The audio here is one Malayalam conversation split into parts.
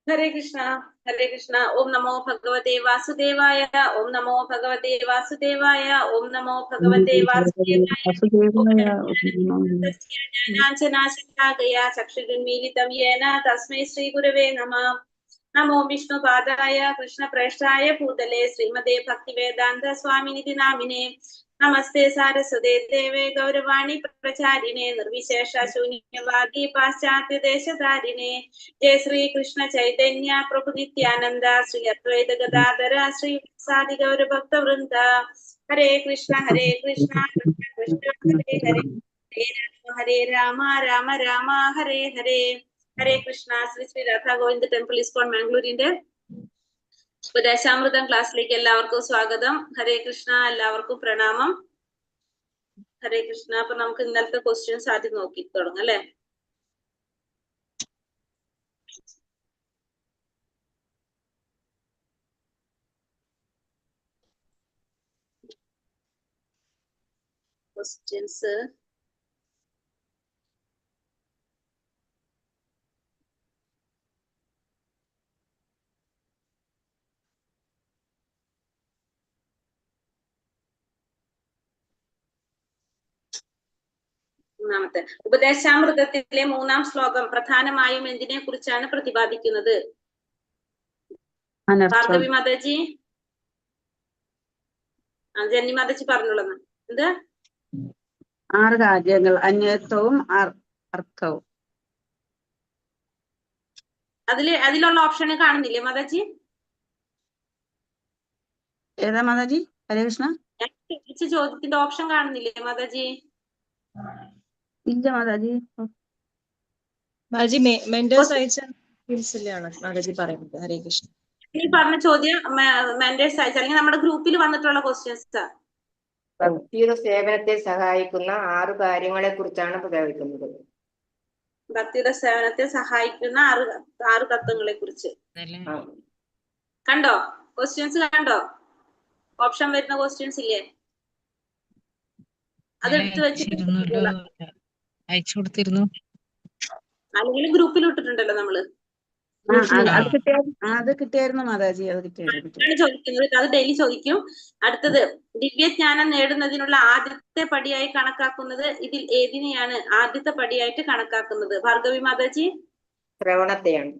हरे कृष्णा ओम नमो भगवते वासुदेवाय ओम नमो भगवते वासुदेवाय ओम नमो भगवते वासुदेवाय ज्ञानाञ्जनाशलाकया चक्षुरुन्मीलितं येन तस्मै श्रीगुरवे नमः। नमो विष्णुपादाय कृष्णप्रेष्ठाय भूतले श्रीमते भक्तिवेदान्त स्वामिनिधि नामिने। नमस्ते सारस्वते देवे गौरवाणी प्रचारिणे निर्विशेष शून्यवादी पाश्चात्य देशधारिणे। जय श्री कृष्ण चैतन्य प्रभु नित्यानंद श्री अद्वैत गदाधर श्री सादि गौर भक्त वृंद। हरे कृष्ण कृष्ण कृष्ण हरे हरे हरे राम राम राम हरे हरे। हरे कृष्ण ശ്രീ ശ്രീ രാധാ ഗോവിന്ദ ടെമ്പിൾ ഇസ്കോൺ മാംഗ്ലൂരിന്റെ ഉപദേശാമൃതം ക്ലാസ്സിലേക്ക് എല്ലാവർക്കും സ്വാഗതം. ഹരേ കൃഷ്ണ, എല്ലാവർക്കും പ്രണാമം. ഹരേ കൃഷ്ണ. അപ്പൊ നമുക്ക് ഇന്നലത്തെ ക്വസ്റ്റ്യൻസ് ആദ്യം നോക്കി തുടങ്ങാം അല്ലെ. ക്വസ്റ്റ്യൻസ് മൂന്നാമത്തെ ഉപദേശാമൃതത്തിലെ 3-ാം ശ്ലോകം പ്രധാനമായും എന്തിനെ കുറിച്ചാണ് പ്രതിപാദിക്കുന്നത്? ഭാർഗവി മാതാജി, ജന്നി മാതാജി പറഞ്ഞോളൂ. എന്ത്? 6 കാര്യങ്ങൾ, അന്യത്വവും അർത്ഥവും. അതിലുള്ള ഓപ്ഷൻ കാണുന്നില്ലേ മാതാജി? ഏതാ മാതാജി? ഹരേ കൃഷ്ണ. ചോദ്യത്തിന്റെ ഓപ്ഷൻ കാണുന്നില്ലേ മാതാജി? ഇല്ല മാതാജി. മാതാജി മെന്റേഴ്സ് അയച്ച മാതാജി പറയുന്നത്. ഹരേ കൃഷ്ണ. ഈ പറഞ്ഞ ചോദ്യം മെന്റേഴ്സ് അയച്ച അല്ലെങ്കിൽ നമ്മുടെ ഗ്രൂപ്പിൽ വന്നിട്ടുള്ള ക്വസ്റ്റ്യൻസ്. ഭക്തിയുടെ സേവനത്തെ സഹായിക്കുന്ന 6 കാര്യങ്ങളെ കുറിച്ചാണ് പ്രയോഗിക്കുന്നത്. ഭക്തിയുടെ സേവനത്തെ സഹായിക്കുന്ന 6 തത്വങ്ങളെ കുറിച്ച് കണ്ടോ? ക്വസ്റ്റ്യൻസ് കണ്ടോ? ഓപ്ഷൻ വരുന്ന ക്വസ്റ്റ്യൻസ് ഇല്ലേ? അതെടുത്ത് വെച്ചിട്ട് അയച്ചു കൊടുത്തിരുന്നു. അല്ലെങ്കിൽ ഗ്രൂപ്പിൽ ഇട്ടിട്ടുണ്ടല്ലോ നമ്മള്. അത് കിട്ടിയായിരുന്നു മാതാജി. അത് ചോദിക്കുന്നത് അത് ഡെയിലി ചോദിക്കും. അടുത്തത്, ദിവ്യജ്ഞാനം നേടുന്നതിനുള്ള ആദ്യത്തെ പടിയായി കണക്കാക്കുന്നത് ഇതിൽ ഏതിനെയാണ് ആദ്യത്തെ പടിയായിട്ട് കണക്കാക്കുന്നത്? ഭാർഗവി മാതാജി? ശ്രവണത്തെയാണ്.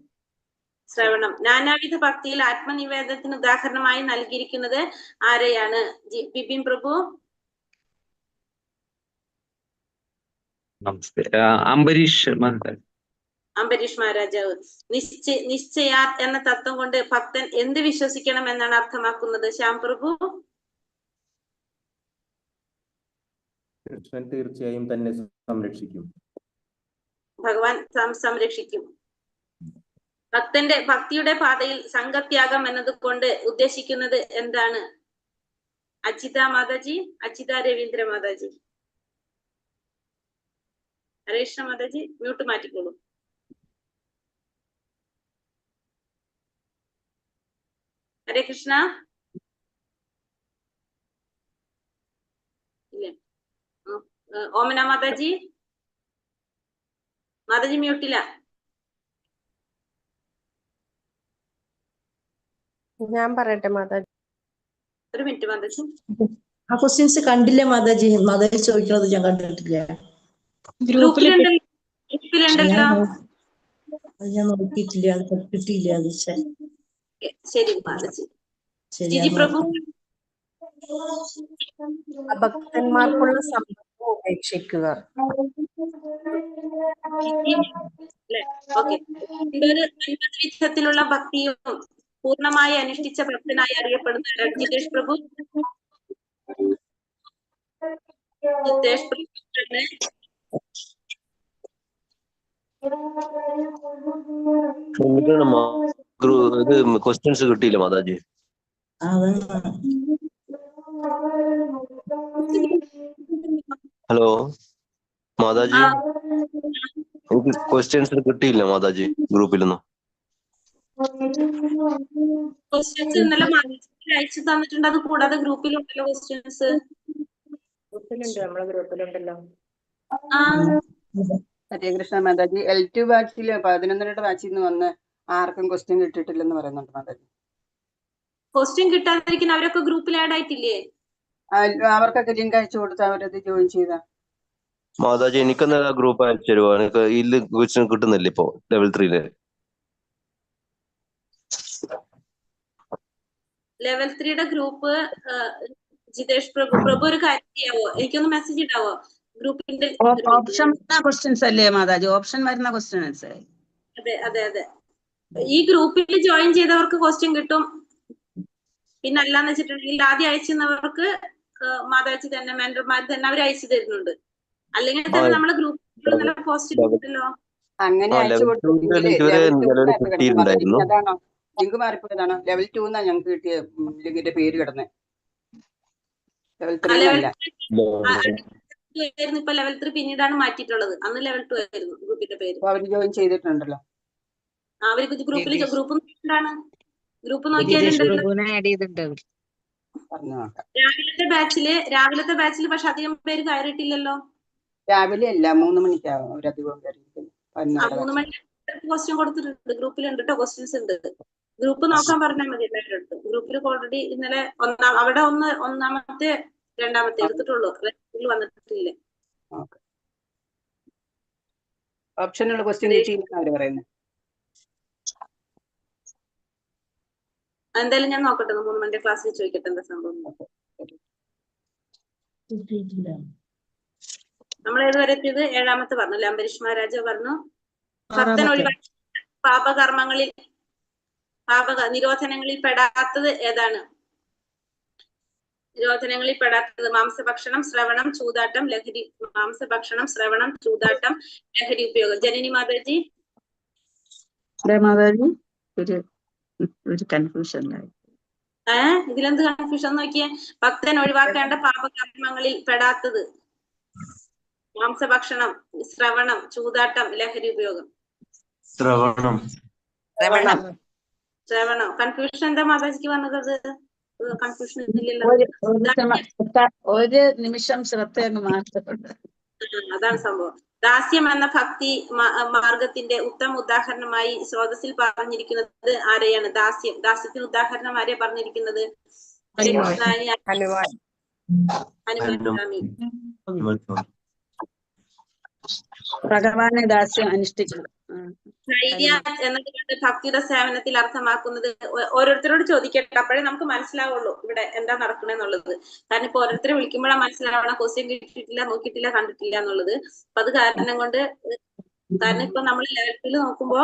ശ്രവണം. നാനാവിധ ഭക്തിയിൽ ആത്മനിവേദനത്തിന് ഉദാഹരണമായി നൽകിയിരിക്കുന്നത് ആരെയാണ്? ബിപിൻ പ്രഭു. അംബരീഷ് മഹാരാജാവ്. നിശ്ചയാത് എന്ന തത്വം കൊണ്ട് ഭക്തൻ എന്ത് വിശ്വസിക്കണം എന്നാണ് അർത്ഥമാക്കുന്നത്? ശ്യാം പ്രഭു. കൃഷ്ണൻ തീർച്ചയായും തന്നെ സംരക്ഷിക്കും. ഭഗവാൻ സംരക്ഷിക്കും. ഭക്തിയുടെ പാതയിൽ സംഘത്യാഗം എന്നതുകൊണ്ട് ഉദ്ദേശിക്കുന്നത് എന്താണ്? അജിത മാതാജി, അജിത രവീന്ദ്ര മാതാജി. ഹരേഷ മാതാജി മ്യൂട്ട് മാറ്റിക്കോളൂ. ഹരേ കൃഷ്ണ. ഇല്ലേ? ഓമന മാതാജി, മാതാജി മ്യൂട്ടില്ല. ഞാൻ പറയട്ടെ മാതാജി? ഒരു മിനിറ്റ് മാതാജി. ആ ക്വസ്റ്റ്യൻസ് കണ്ടില്ല മാതാജി. മാതാജി ചോദിക്കുന്നത് ഞാൻ കണ്ടിട്ടില്ല. ഗ്രൂപ്പിലുണ്ടല്ലോ. അത് ഞാൻ നോക്കിയിട്ടില്ല, അത് കിട്ടിയില്ല. അത് ശരി മാതാജി. ഭക്തന്മാർക്കുള്ള സമ്പത്ത് ഉപേക്ഷിക്കുക. വിധത്തിലുള്ള ഭക്തിയും പൂർണ്ണമായി അനുഷ്ഠിച്ച ഭക്തനായി അറിയപ്പെടുന്ന ജിതേഷ് പ്രഭു. ജിതേഷ് പ്രഭു ക്വസ്റ്റ്യൻസ് കിട്ടിയില്ല മാതാജി. ഹലോ മാതാജി, എനിക്ക് ക്വസ്റ്റ്യൻസ് കിട്ടിയില്ല മാതാജി ഗ്രൂപ്പിലൊന്നും. ക്വസ്റ്റ്യൻസ് ഇന്നലെ അയച്ചു തന്നിട്ടുണ്ട്. അത് കൂടാതെ ഗ്രൂപ്പിലുണ്ടല്ലോ ക്വസ്റ്റ്യൻസ്. ഗ്രൂപ്പിലുണ്ട്, നമ്മളെ ഗ്രൂപ്പിലുണ്ടല്ലോ. ആ ഹരേ കൃഷ്ണ മാതാജി. L2 ബാച്ചില് 11ാം ബാച്ചിൽ നിന്ന് വന്ന് ആർക്കും ക്വസ്റ്റ്യൻ കിട്ടിയിട്ടില്ലെന്ന് പറയുന്നുണ്ട് മാതാജി. ക്വസ്റ്റ്യൻ കിട്ടാതിരിക്കുന്ന അവരൊക്കെ ഗ്രൂപ്പിൽ ആഡ് ആയിട്ടില്ലേ? അവർക്കൊക്കെ ലിങ്ക് അയച്ചു കൊടുത്ത് അവരത് ജോയിൻ ചെയ്ത. മാതാജി എനിക്കൊന്ന് ഗ്രൂപ്പ് അയച്ചു തരുമോ? എനിക്ക് ഇതില് ക്വസ്റ്റ്യൻ കിട്ടുന്നില്ല ഇപ്പോ ലെവൽ 3 ലെവൽ 3യുടെ ഗ്രൂപ്പ് ജിതേഷ് പ്രഭു ഒരു കാര്യം ചെയ്യാവോ? എനിക്കൊന്ന് മെസ്സേജ് ഇടാവോ ഗ്രൂപ്പിന്റെ? ഓപ്ഷൻ വരുന്ന ക്വസ്റ്റ്യൻസ് അല്ലേ മാതാജി? ഓപ്ഷൻ വരുന്ന ക്വസ്റ്റ്യൻസ്. അതെ അതെ അതെ. ഈ ഗ്രൂപ്പിൽ ജോയിൻ ചെയ്തവർക്ക് ക്വസ്റ്റ്യൻ കിട്ടും. പിന്നെ അല്ലാന്ന് വെച്ചിട്ടുണ്ടെങ്കിൽ ആദ്യം അയച്ചുന്നവർക്ക് മാതാജി തന്നെ മെന്റർമാർ തന്നെ അവർ അയച്ചു തരുന്നുണ്ട്. അല്ലെങ്കിൽ തന്നെ നമ്മള് ഗ്രൂപ്പിൽ നല്ല പോസ്റ്റ് ഉണ്ടല്ലോ. അങ്ങനെ അയച്ചു കൊടുത്തിട്ടുണ്ടായിരുന്നു. അതാണോ ലിങ്ക് മാറിപ്പോയതാണോ? ലെവൽ 2 എന്നാ ഞങ്ങൾക്ക് കിട്ടിയ ലിങ്കിന്റെ പേര് കിടന്നത്. ലെവൽ 3 എന്നല്ല. ഇപ്പൊ ലെവൽ 3 പിന്നീടാണ് മാറ്റിയിട്ടുള്ളത്. അന്ന് ലെവൽ 2 ആയിരുന്നു ഗ്രൂപ്പിന്റെ പേര്. അവർ ജോയിൻ ചെയ്തിട്ടുണ്ടല്ലോ. അവർക്ക് ഗ്രൂപ്പ് എന്താണ്? ഗ്രൂപ്പ് ജിതേഷ് നോക്കിയാലുണ്ടല്ലോ. പ്രഭുവിനെ ആഡ് ചെയ്തിട്ടുണ്ട്. രാവിലത്തെ ബാച്ചിൽ പക്ഷെ അധികം പേര് കയറിയിട്ടില്ലല്ലോ. രാവിലെ അല്ല, 3 മണിക്കാവും അവരധികം കയറിയിരിക്കുന്നത്. 3 മണിക്ക് ക്വസ്റ്റ്യൻ കൊടുത്തിട്ടുണ്ട്. ഗ്രൂപ്പിലുണ്ട് കേട്ടോ, ക്വസ്റ്റ്യൻസ് ഉണ്ട്. ഗ്രൂപ്പ് നോക്കാൻ പറഞ്ഞാൽ മതി എല്ലാവരുടെ അടുത്ത്. ഗ്രൂപ്പിൽ ഓൾറെഡി ഇന്നലെ അവിടെ ഒന്നാമത്തെ 2ാമത്തെ എടുത്തിട്ടുള്ളൂ. വന്നിട്ടില്ലേ? ഓപ്ഷനുള്ള ക്വസ്റ്റ്യൻ കിട്ടിയില്ലെന്ന് അവര് പറയുന്നത്. എന്തായാലും ഞാൻ നോക്കട്ടെ, 3 മണിന്റെ ക്ലാസ്സിൽ ചോദിക്കട്ടെ എന്താ സംഭവം. നമ്മൾ ഏതുവരെ എത്തിയത്? 7ാമത്തെ പറഞ്ഞല്ലേ? അംബരീഷ് മഹാരാജ പറഞ്ഞു ഭക്തൻ ഒഴിവാക്കി നിരോധനങ്ങളിൽ പെടാത്തത് ഏതാണ്? നിരോധനങ്ങളിൽ പെടാത്തത് മാംസഭക്ഷണം, ശ്രവണം, ചൂതാട്ടം, ലഹരി. മാംസഭക്ഷണം, ശ്രവണം, ചൂതാട്ടം, ലഹരി ഉപയോഗം. ജനനി മാതാജി. മാതാജി ഒരു കൺഫ്യൂഷൻ. ഇതിലെന്ത് കൺഫ്യൂഷൻ നോക്കിയേ? ഭക്തൻ ഒഴിവാക്കേണ്ട പാപകർമ്മങ്ങളിൽ പെടാത്തത് മാംസഭക്ഷണം, ശ്രവണം, ചൂതാട്ടം, ലഹരി ഉപയോഗം. ശ്രവണം. കൺഫ്യൂഷൻ എന്താ മാതാജിക്ക് വന്നത്? കൺഫ്യൂഷൻ ഇല്ലല്ലോ. ഒരു നിമിഷം ശ്രദ്ധ മാറ്റമുണ്ട്. അതാണ് സംഭവം. ദാസ്യം എന്ന ഭക്തി മാർഗത്തിന്റെ ഉത്തമ ഉദാഹരണമായി സ്രോതസ്സിൽ പറഞ്ഞിരിക്കുന്നത് ആരെയാണ്? ദാസ്യത്തിന് ഉദാഹരണം ആരെയാ പറഞ്ഞിരിക്കുന്നത്? ഭഗവാനെ ദാസ്യം അനുഷ്ഠിക്കുന്നു. ധൈര്യ എന്നതുകൊണ്ട് ഭക്തിയുടെ സേവനത്തിൽ അർത്ഥമാക്കുന്നത് ഓരോരുത്തരോട് ചോദിക്കട്ടെ, അപ്പോഴേ നമുക്ക് മനസ്സിലാവുള്ളൂ ഇവിടെ എന്താ നടക്കണെന്നുള്ളത്. കാരണം ഇപ്പൊ ഓരോരുത്തരെ വിളിക്കുമ്പോഴാണ് മനസ്സിലാവണം ക്വസ്റ്റ്യൻ കിട്ടിയിട്ടില്ല, നോക്കിയിട്ടില്ല, കണ്ടിട്ടില്ല എന്നുള്ളത്. അപ്പൊ അത് കാരണം കൊണ്ട്, കാരണം ഇപ്പൊ നമ്മൾ ലെവലിൽ നോക്കുമ്പോ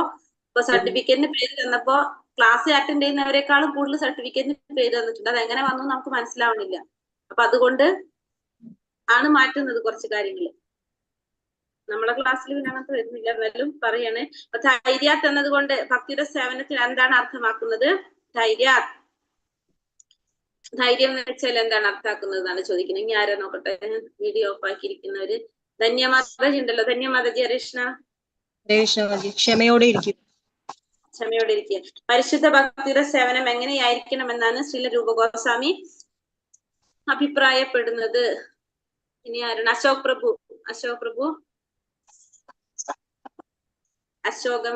ഇപ്പൊ സർട്ടിഫിക്കറ്റിന് പേര് തന്നപ്പോ ക്ലാസ് അറ്റൻഡ് ചെയ്യുന്നവരെക്കാളും കൂടുതൽ സർട്ടിഫിക്കറ്റിന് പേര് തന്നിട്ടുണ്ട്. അത് എങ്ങനെ വന്നു നമുക്ക് മനസ്സിലാവണില്ല. അപ്പൊ അതുകൊണ്ട് ആണ് മാറ്റുന്നത് കുറച്ച് കാര്യങ്ങൾ. നമ്മളെ ക്ലാസ്സിൽ പിന്നെ അങ്ങനത്തെ വരുന്നില്ല, എന്നാലും പറയാണ്. അപ്പൊ ധൈര്യാത്ത് എന്നതുകൊണ്ട് ഭക്തിയുടെ സേവനത്തിൽ എന്താണ് അർത്ഥമാക്കുന്നത്? ധൈര്യം എന്ന് വെച്ചാൽ എന്താണ് അർത്ഥാക്കുന്നത് എന്നാണ് ചോദിക്കുന്നത്. ഇനി ആരാ നോക്കട്ടെ? Video of ആക്കിയിരിക്കുന്നവര്. ധന്യമാതാജി ഉണ്ടല്ലോ. ധന്യമാതാജി. ഹരേഷ്ണ. ക്ഷമയോടെ ഇരിക്കും. ക്ഷമയോടെ ഇരിക്കുക. പരിശുദ്ധ ഭക്തിയുടെ സേവനം എങ്ങനെയായിരിക്കണമെന്നാണ് ശ്രീല രൂപഗോസ്വാമി അഭിപ്രായപ്പെടുന്നത്? ഇനി ആരാണ്? അശോക് പ്രഭു. അശോകം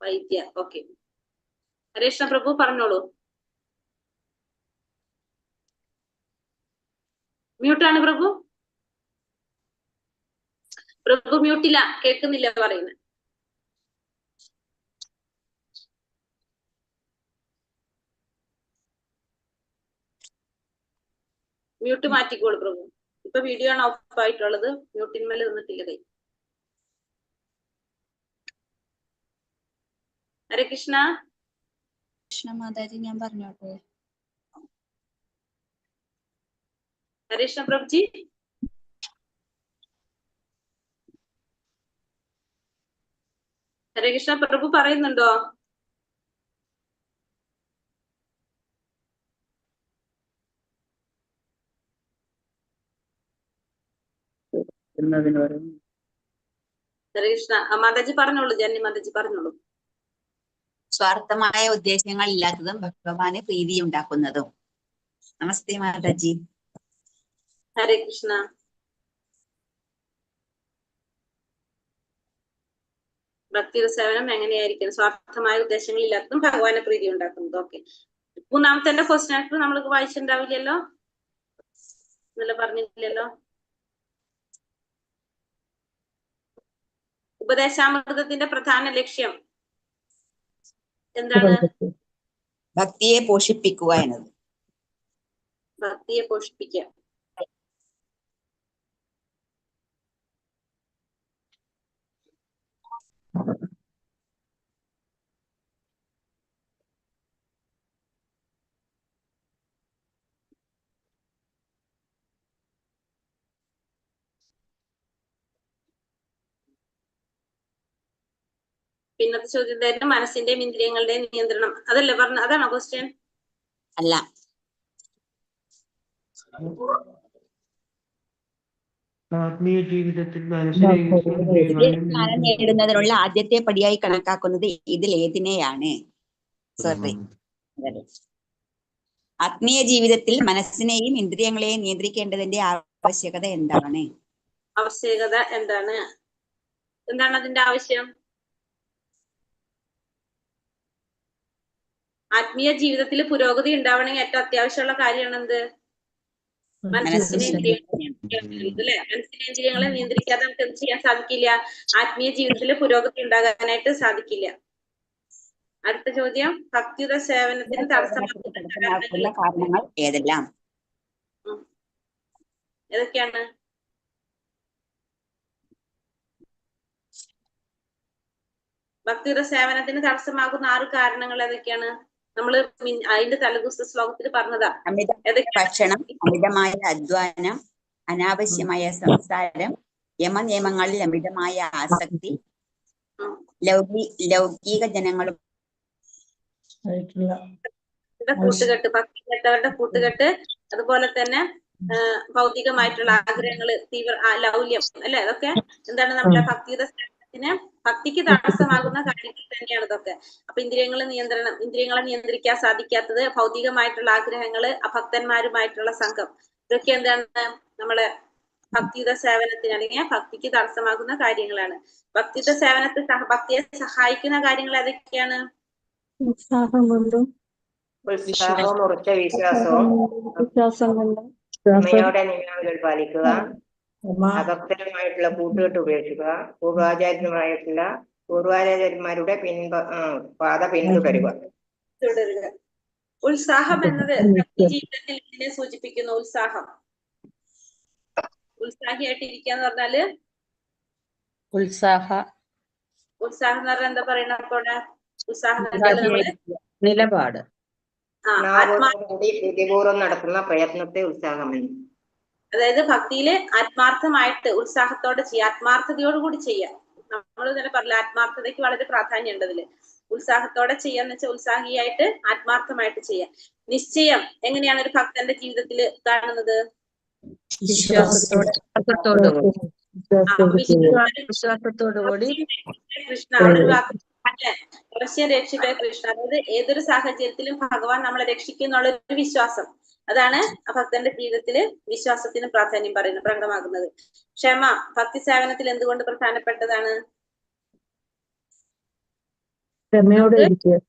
വൈദ്യ. ഓക്കെ. ഹരേഷ്ണ പ്രഭു പറഞ്ഞോളൂ. മ്യൂട്ടാണ് പ്രഭു. മ്യൂട്ടില്ല, കേൾക്കുന്നില്ല പറയുന്നത്. മ്യൂട്ട് മാറ്റിക്കോളൂ പ്രഭു. ഇപ്പൊ വീഡിയോ ആണ് ഓഫ് ആയിട്ടുള്ളത്. മ്യൂട്ടിന്മേൽ നിന്നിട്ടില്ല കൈ. ഹരേ കൃഷ്ണ. മാതാജി ഞാൻ പറഞ്ഞോട്ടെ? ഹരേഷ്ണ പ്രഭുജി. ഹരേ കൃഷ്ണ പ്രഭു പറയുന്നുണ്ടോ? ഹരേ കൃഷ്ണ. മാതാജി പറഞ്ഞോളൂ. ജന്നി മാതാജി പറഞ്ഞോളൂ. സ്വാർത്ഥമായ ഉദ്ദേശങ്ങൾ ഇല്ലാത്തതും ഭഗവാന് പ്രീതി ഉണ്ടാക്കുന്നതും. നമസ്തേ മാതാജി. ഹരേ കൃഷ്ണ. ഭക്തിയുടെ സേവനം എങ്ങനെയായിരിക്കും? സ്വാർത്ഥമായ ഉദ്ദേശങ്ങൾ ഇല്ലാത്തതും ഭഗവാനെ പ്രീതി ഉണ്ടാക്കുന്നതും. ഓക്കെ, മൂന്നാമത്തെ ക്വസ്റ്റ്യൻ ആയിട്ട് നമ്മൾ വായിച്ചിട്ടുണ്ടാവില്ലല്ലോ, ഇന്നലെ പറഞ്ഞിട്ടില്ലല്ലോ. ഉപദേശാമൃതത്തിന്റെ പ്രധാന ലക്ഷ്യം എന്താണ്? ഭക്തിയെ പോഷിപ്പിക്കുക എന്നത്. ഭക്തിയെ പോഷിപ്പിക്കുക. പിന്നത്തെ ചോദ്യം എന്തായിരുന്നു? മനസ്സിന്റെയും ഇന്ദ്രിയങ്ങളുടെയും നിയന്ത്രണം. അതല്ലേ പറഞ്ഞ? അതാണോ ക്വസ്റ്റ്യൻ? അല്ല, ആത്മീയ ജീവിതത്തിൽ ജ്ഞാനം നേടുന്നതിനുള്ള ആദ്യത്തെ പടിയായി കണക്കാക്കുന്നത് ഇതിൽ ഏതിനെയാണ്? സോറി, ആത്മീയ ജീവിതത്തിൽ മനസ്സിനെയും ഇന്ദ്രിയങ്ങളെയും നിയന്ത്രിക്കേണ്ടതിന്റെ ആവശ്യകത എന്താണ്? ആവശ്യകത എന്താണ്? എന്താണ് അതിന്റെ ആവശ്യം? ആത്മീയ ജീവിതത്തിൽ പുരോഗതി ഉണ്ടാവണമെങ്കിൽ ഏറ്റവും അത്യാവശ്യമുള്ള കാര്യമാണ് എന്ത്? മനസ്സിനെ ഇന്ദ്രിയങ്ങളെ, മനസ്സിനെ ഇന്ദ്രിയങ്ങളെ നിയന്ത്രിക്കാതെ നമുക്ക് എന്ത് ചെയ്യാൻ സാധിക്കില്ല? ആത്മീയ ജീവിതത്തിൽ പുരോഗതി ഉണ്ടാകാനായിട്ട് സാധിക്കില്ല. അടുത്ത ചോദ്യം, ഭക്തിയുടെ സേവനത്തിന് തടസ്സമാക്കുന്ന കാരണങ്ങൾ ഏതെല്ലാം? ഏതൊക്കെയാണ്? ഭക്തിയുടെ സേവനത്തിന് തടസ്സമാകുന്ന 6 കാരണങ്ങൾ ഏതൊക്കെയാണ്? നമ്മള് അതിന്റെ തലദിവസ ശ്ലോകത്തിൽ പറഞ്ഞതാ. ഭക്ഷണം, അമിതമായ അധ്വാനം, അനാവശ്യമായ സംസാരം, യമനിയമങ്ങളിൽ അമിതമായ ആസക്തി, ലൗകിക ജനങ്ങളും കൂട്ടുകെട്ട്, ഭക്തി കേട്ടവരുടെ കൂട്ടുകെട്ട്, അതുപോലെ തന്നെ ഭൗതികമായിട്ടുള്ള ആഗ്രഹങ്ങള്, ലൗല്യം, അല്ലെ? അതൊക്കെ എന്താണ്? നമ്മുടെ ഭക്തിയുടെ ഭക്തിക്ക് തടസ്സമാകുന്ന കാര്യങ്ങൾ തന്നെയാണ് ഇതൊക്കെ. അപ്പൊ ഇന്ദ്രിയങ്ങളെ നിയന്ത്രിക്കാൻ സാധിക്കാത്തത്, ഭൗതികമായിട്ടുള്ള ആഗ്രഹങ്ങള്, അഭക്തന്മാരുമായിട്ടുള്ള സംഘം, ഇതൊക്കെ എന്താണ്? നമ്മളെ ഭക്തിയുടെ സേവനത്തിന് അല്ലെങ്കിൽ ഭക്തിക്ക് തടസ്സമാകുന്ന കാര്യങ്ങളാണ്. ഭക്തിയുടെ ഭക്തിയെ സഹായിക്കുന്ന കാര്യങ്ങൾ ഏതൊക്കെയാണ്? ഉത്സാഹവും ഉറച്ച വിശ്വാസവും ക്ഷമയോടെ നിയമങ്ങൾ പാലിക്കുക, അഭക്തരമായിട്ടുള്ള കൂട്ടുകെട്ട് ഉപേക്ഷിക്കുക, പൂർവാചാര്യന്മാരുടെ പാത പിന്തുടരുക. ഉത്സാഹം എന്നത് ജീവിതത്തിൽ ഇതിനെ സൂചിപ്പിക്കുന്നു. ഉത്സാഹിയായിട്ടിരിക്കുക എന്ന് പറഞ്ഞാല് ഉത്സാഹം എന്ന് പറഞ്ഞാൽ എന്താ പറയണ? അപ്പോടെ ഉത്സാഹം നിലപാട്, ബുദ്ധിപൂർവ്വം നടത്തുന്ന പ്രയത്നത്തെ ഉത്സാഹമെന്ന്. അതായത് ഭക്തിയില് ആത്മാർത്ഥമായിട്ട് ഉത്സാഹത്തോടെ ചെയ്യുക, ആത്മാർത്ഥതയോടുകൂടി ചെയ്യുക. നമ്മൾ ഇന്നലെ പറഞ്ഞില്ല, ആത്മാർത്ഥതയ്ക്ക് വളരെ പ്രാധാന്യം ഉണ്ട് അതില്. ഉത്സാഹത്തോടെ ചെയ്യാന്ന് വെച്ചാൽ ഉത്സാഹിയായിട്ട് ആത്മാർത്ഥമായിട്ട് ചെയ്യുക. നിശ്ചയം എങ്ങനെയാണ് ഒരു ഭക്തന്റെ ജീവിതത്തിൽ കാണുന്നത്? വിശ്വാസത്തോടുകൂടി കൃഷ്ണ, അവിടെ ഒരു വാക്ക് അവശ്യം രക്ഷിക്കേ കൃഷ്ണ. അതായത് ഏതൊരു സാഹചര്യത്തിലും ഭഗവാൻ നമ്മളെ രക്ഷിക്കുന്നുള്ള ഒരു വിശ്വാസം, അതാണ് ആ ഭക്തന്റെ ജീവിതത്തില് വിശ്വാസത്തിന് പ്രാധാന്യം പ്രകടമാകുന്നത്. ക്ഷമ ഭക്തി സേവനത്തിൽ എന്തുകൊണ്ട് പ്രധാനപ്പെട്ടതാണ്? ക്ഷമയോടെ ഇരിക്കണം.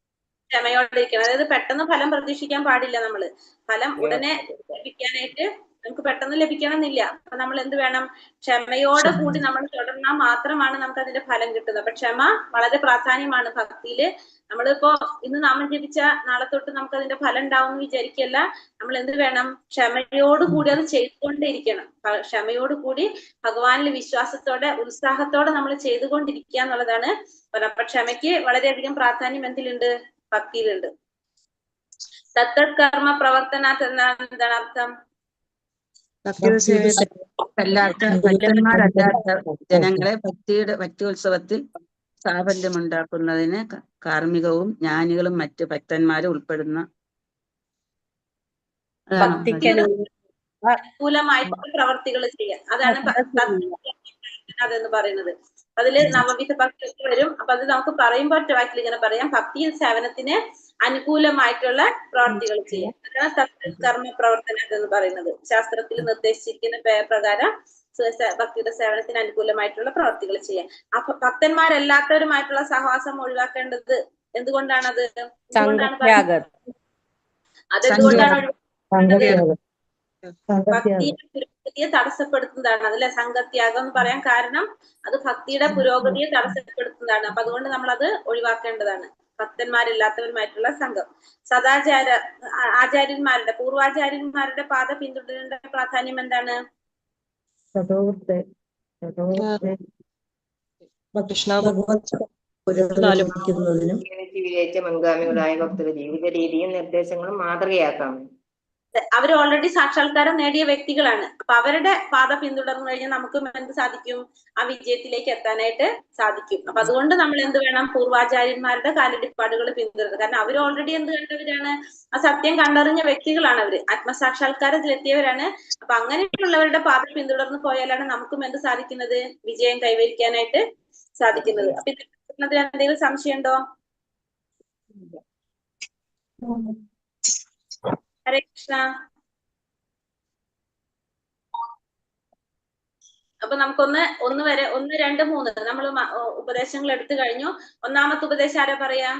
അതായത് പെട്ടെന്ന് ഫലം പ്രതീക്ഷിക്കാൻ പാടില്ല. നമ്മള് ഫലം ഉടനെ ലഭിക്കാനായിട്ട് നമുക്ക് പെട്ടെന്ന് ലഭിക്കണമെന്നില്ല. അപ്പൊ നമ്മൾ എന്ത് വേണം? ക്ഷമയോടെ കൂടി നമ്മൾ തുടർന്നാൽ മാത്രമാണ് നമുക്ക് അതിന്റെ ഫലം കിട്ടുന്നത്. അപ്പൊ ക്ഷമ വളരെ പ്രാധാന്യമാണ് ഭക്തിയില്. നമ്മളിപ്പോ ഇന്ന് നാമം ജപിച്ച നാളെ തൊട്ട് നമുക്ക് അതിന്റെ ഫലം ഉണ്ടാവും എന്ന് വിചാരിക്കല്ല. നമ്മൾ എന്ത് വേണം? ക്ഷമയോടുകൂടി അത് ചെയ്തുകൊണ്ടേയിരിക്കണം. ക്ഷമയോടുകൂടി ഭഗവാനിൽ വിശ്വാസത്തോടെ ഉത്സാഹത്തോടെ നമ്മൾ ചെയ്തുകൊണ്ടിരിക്കുക എന്നുള്ളതാണ്. അപ്പൊ ക്ഷമയ്ക്ക് വളരെയധികം പ്രാധാന്യം എന്തിലുണ്ട്? ഭക്തിയിലുണ്ട്. തത്തകർമ്മ പ്രവർത്തനാത് എന്നാണ് എന്താണ് അർത്ഥം? ഭക്തന്മാരല്ലാത്ത ജനങ്ങളെ ഭക്തിയോത്സവത്തിൽ സാഫല്യമുണ്ടാക്കുന്നതിന് കാർമ്മികവും ജ്ഞാനികളും മറ്റ് ഭക്തന്മാരും ഉൾപ്പെടുന്ന അനുകൂലമായിട്ടുള്ള പ്രവർത്തികൾ ചെയ്യുക, അതാണ് അതെന്ന് പറയുന്നത്. അതില് നവവിധ ഭക്തി വരും. അപ്പൊ അത് നമുക്ക് പറയുമ്പോൾ ഒറ്റ വാക്കിൽ ഇങ്ങനെ പറയാം: ഭക്തി സേവനത്തിന് അനുകൂലമായിട്ടുള്ള പ്രവർത്തികൾ ചെയ്യാം. അതാണ് കർമ്മ പ്രവർത്തനം എന്ന് പറയുന്നത്. ശാസ്ത്രത്തിൽ നിർദ്ദേശിച്ചിരിക്കുന്ന പ്രകാരം ഭക്തിയുടെ സേവനത്തിന് അനുകൂലമായിട്ടുള്ള പ്രവർത്തികൾ ചെയ്യാം. അപ്പൊ ഭക്തന്മാരല്ലാത്തവരുമായിട്ടുള്ള സഹവാസം ഒഴിവാക്കേണ്ടത് എന്തുകൊണ്ടാണത്? അതെന്തുകൊണ്ടാണ് ഒഴിവാക്കേണ്ടത്? ഭക്തിയുടെ പുരോഗതിയെ തടസ്സപ്പെടുത്തുന്നതാണ്. അതല്ലേ സംഘത്യാഗം എന്ന് പറയാൻ കാരണം അത് ഭക്തിയുടെ പുരോഗതിയെ തടസ്സപ്പെടുത്തുന്നതാണ്. അപ്പൊ അതുകൊണ്ട് നമ്മൾ അത് ഒഴിവാക്കേണ്ടതാണ്. ഭക്തന്മാരില്ലാത്തവരുമായിട്ടുള്ള സംഘം. സദാചാര ആചാര്യന്മാരുടെ പൂർവാചാര്യന്മാരുടെ പാത പിന്തുടരേണ്ട പ്രാധാന്യം എന്താണ്? വിജയിച്ച മുൻഗാമികളായ ഭക്തരുടെ ജീവിത രീതിയും നിർദ്ദേശങ്ങളും മാതൃകയാക്കാം. അവർ ഓൾറെഡി സാക്ഷാത്കാരം നേടിയ വ്യക്തികളാണ്. അപ്പൊ അവരുടെ പാത പിന്തുടർന്നു കഴിഞ്ഞാൽ നമുക്കും എന്ത് സാധിക്കും? ആ വിജയത്തിലേക്ക് എത്താനായിട്ട് സാധിക്കും. അപ്പൊ അതുകൊണ്ട് നമ്മൾ എന്ത് വേണം? പൂർവാചാര്യന്മാരുടെ കാലടിപ്പാടുകൾ പിന്തുടരുന്നത്. കാരണം അവർ ഓൾറെഡി എന്ത് കണ്ടവരാണ്? ആ സത്യം കണ്ടറിഞ്ഞ വ്യക്തികളാണ് അവര്. ആത്മസാക്ഷാത്കാരത്തിലെത്തിയവരാണ്. അപ്പൊ അങ്ങനെയുള്ളവരുടെ പാത പിന്തുടർന്ന് പോയാലാണ് നമുക്കും എന്ത് സാധിക്കുന്നത്? വിജയം കൈവരിക്കാനായിട്ട് സാധിക്കുന്നത്. അപ്പൊ ഇതിൽ എന്തെങ്കിലും സംശയമുണ്ടോ? ഹരേ കൃഷ്ണ. അപ്പൊ നമുക്കൊന്ന് 1 വരെ 1, 2, 3 നമ്മൾ ഉപദേശങ്ങൾ എടുത്തു കഴിഞ്ഞു. ഒന്നാമത്തെ ഉപദേശം ആരാ പറയാ?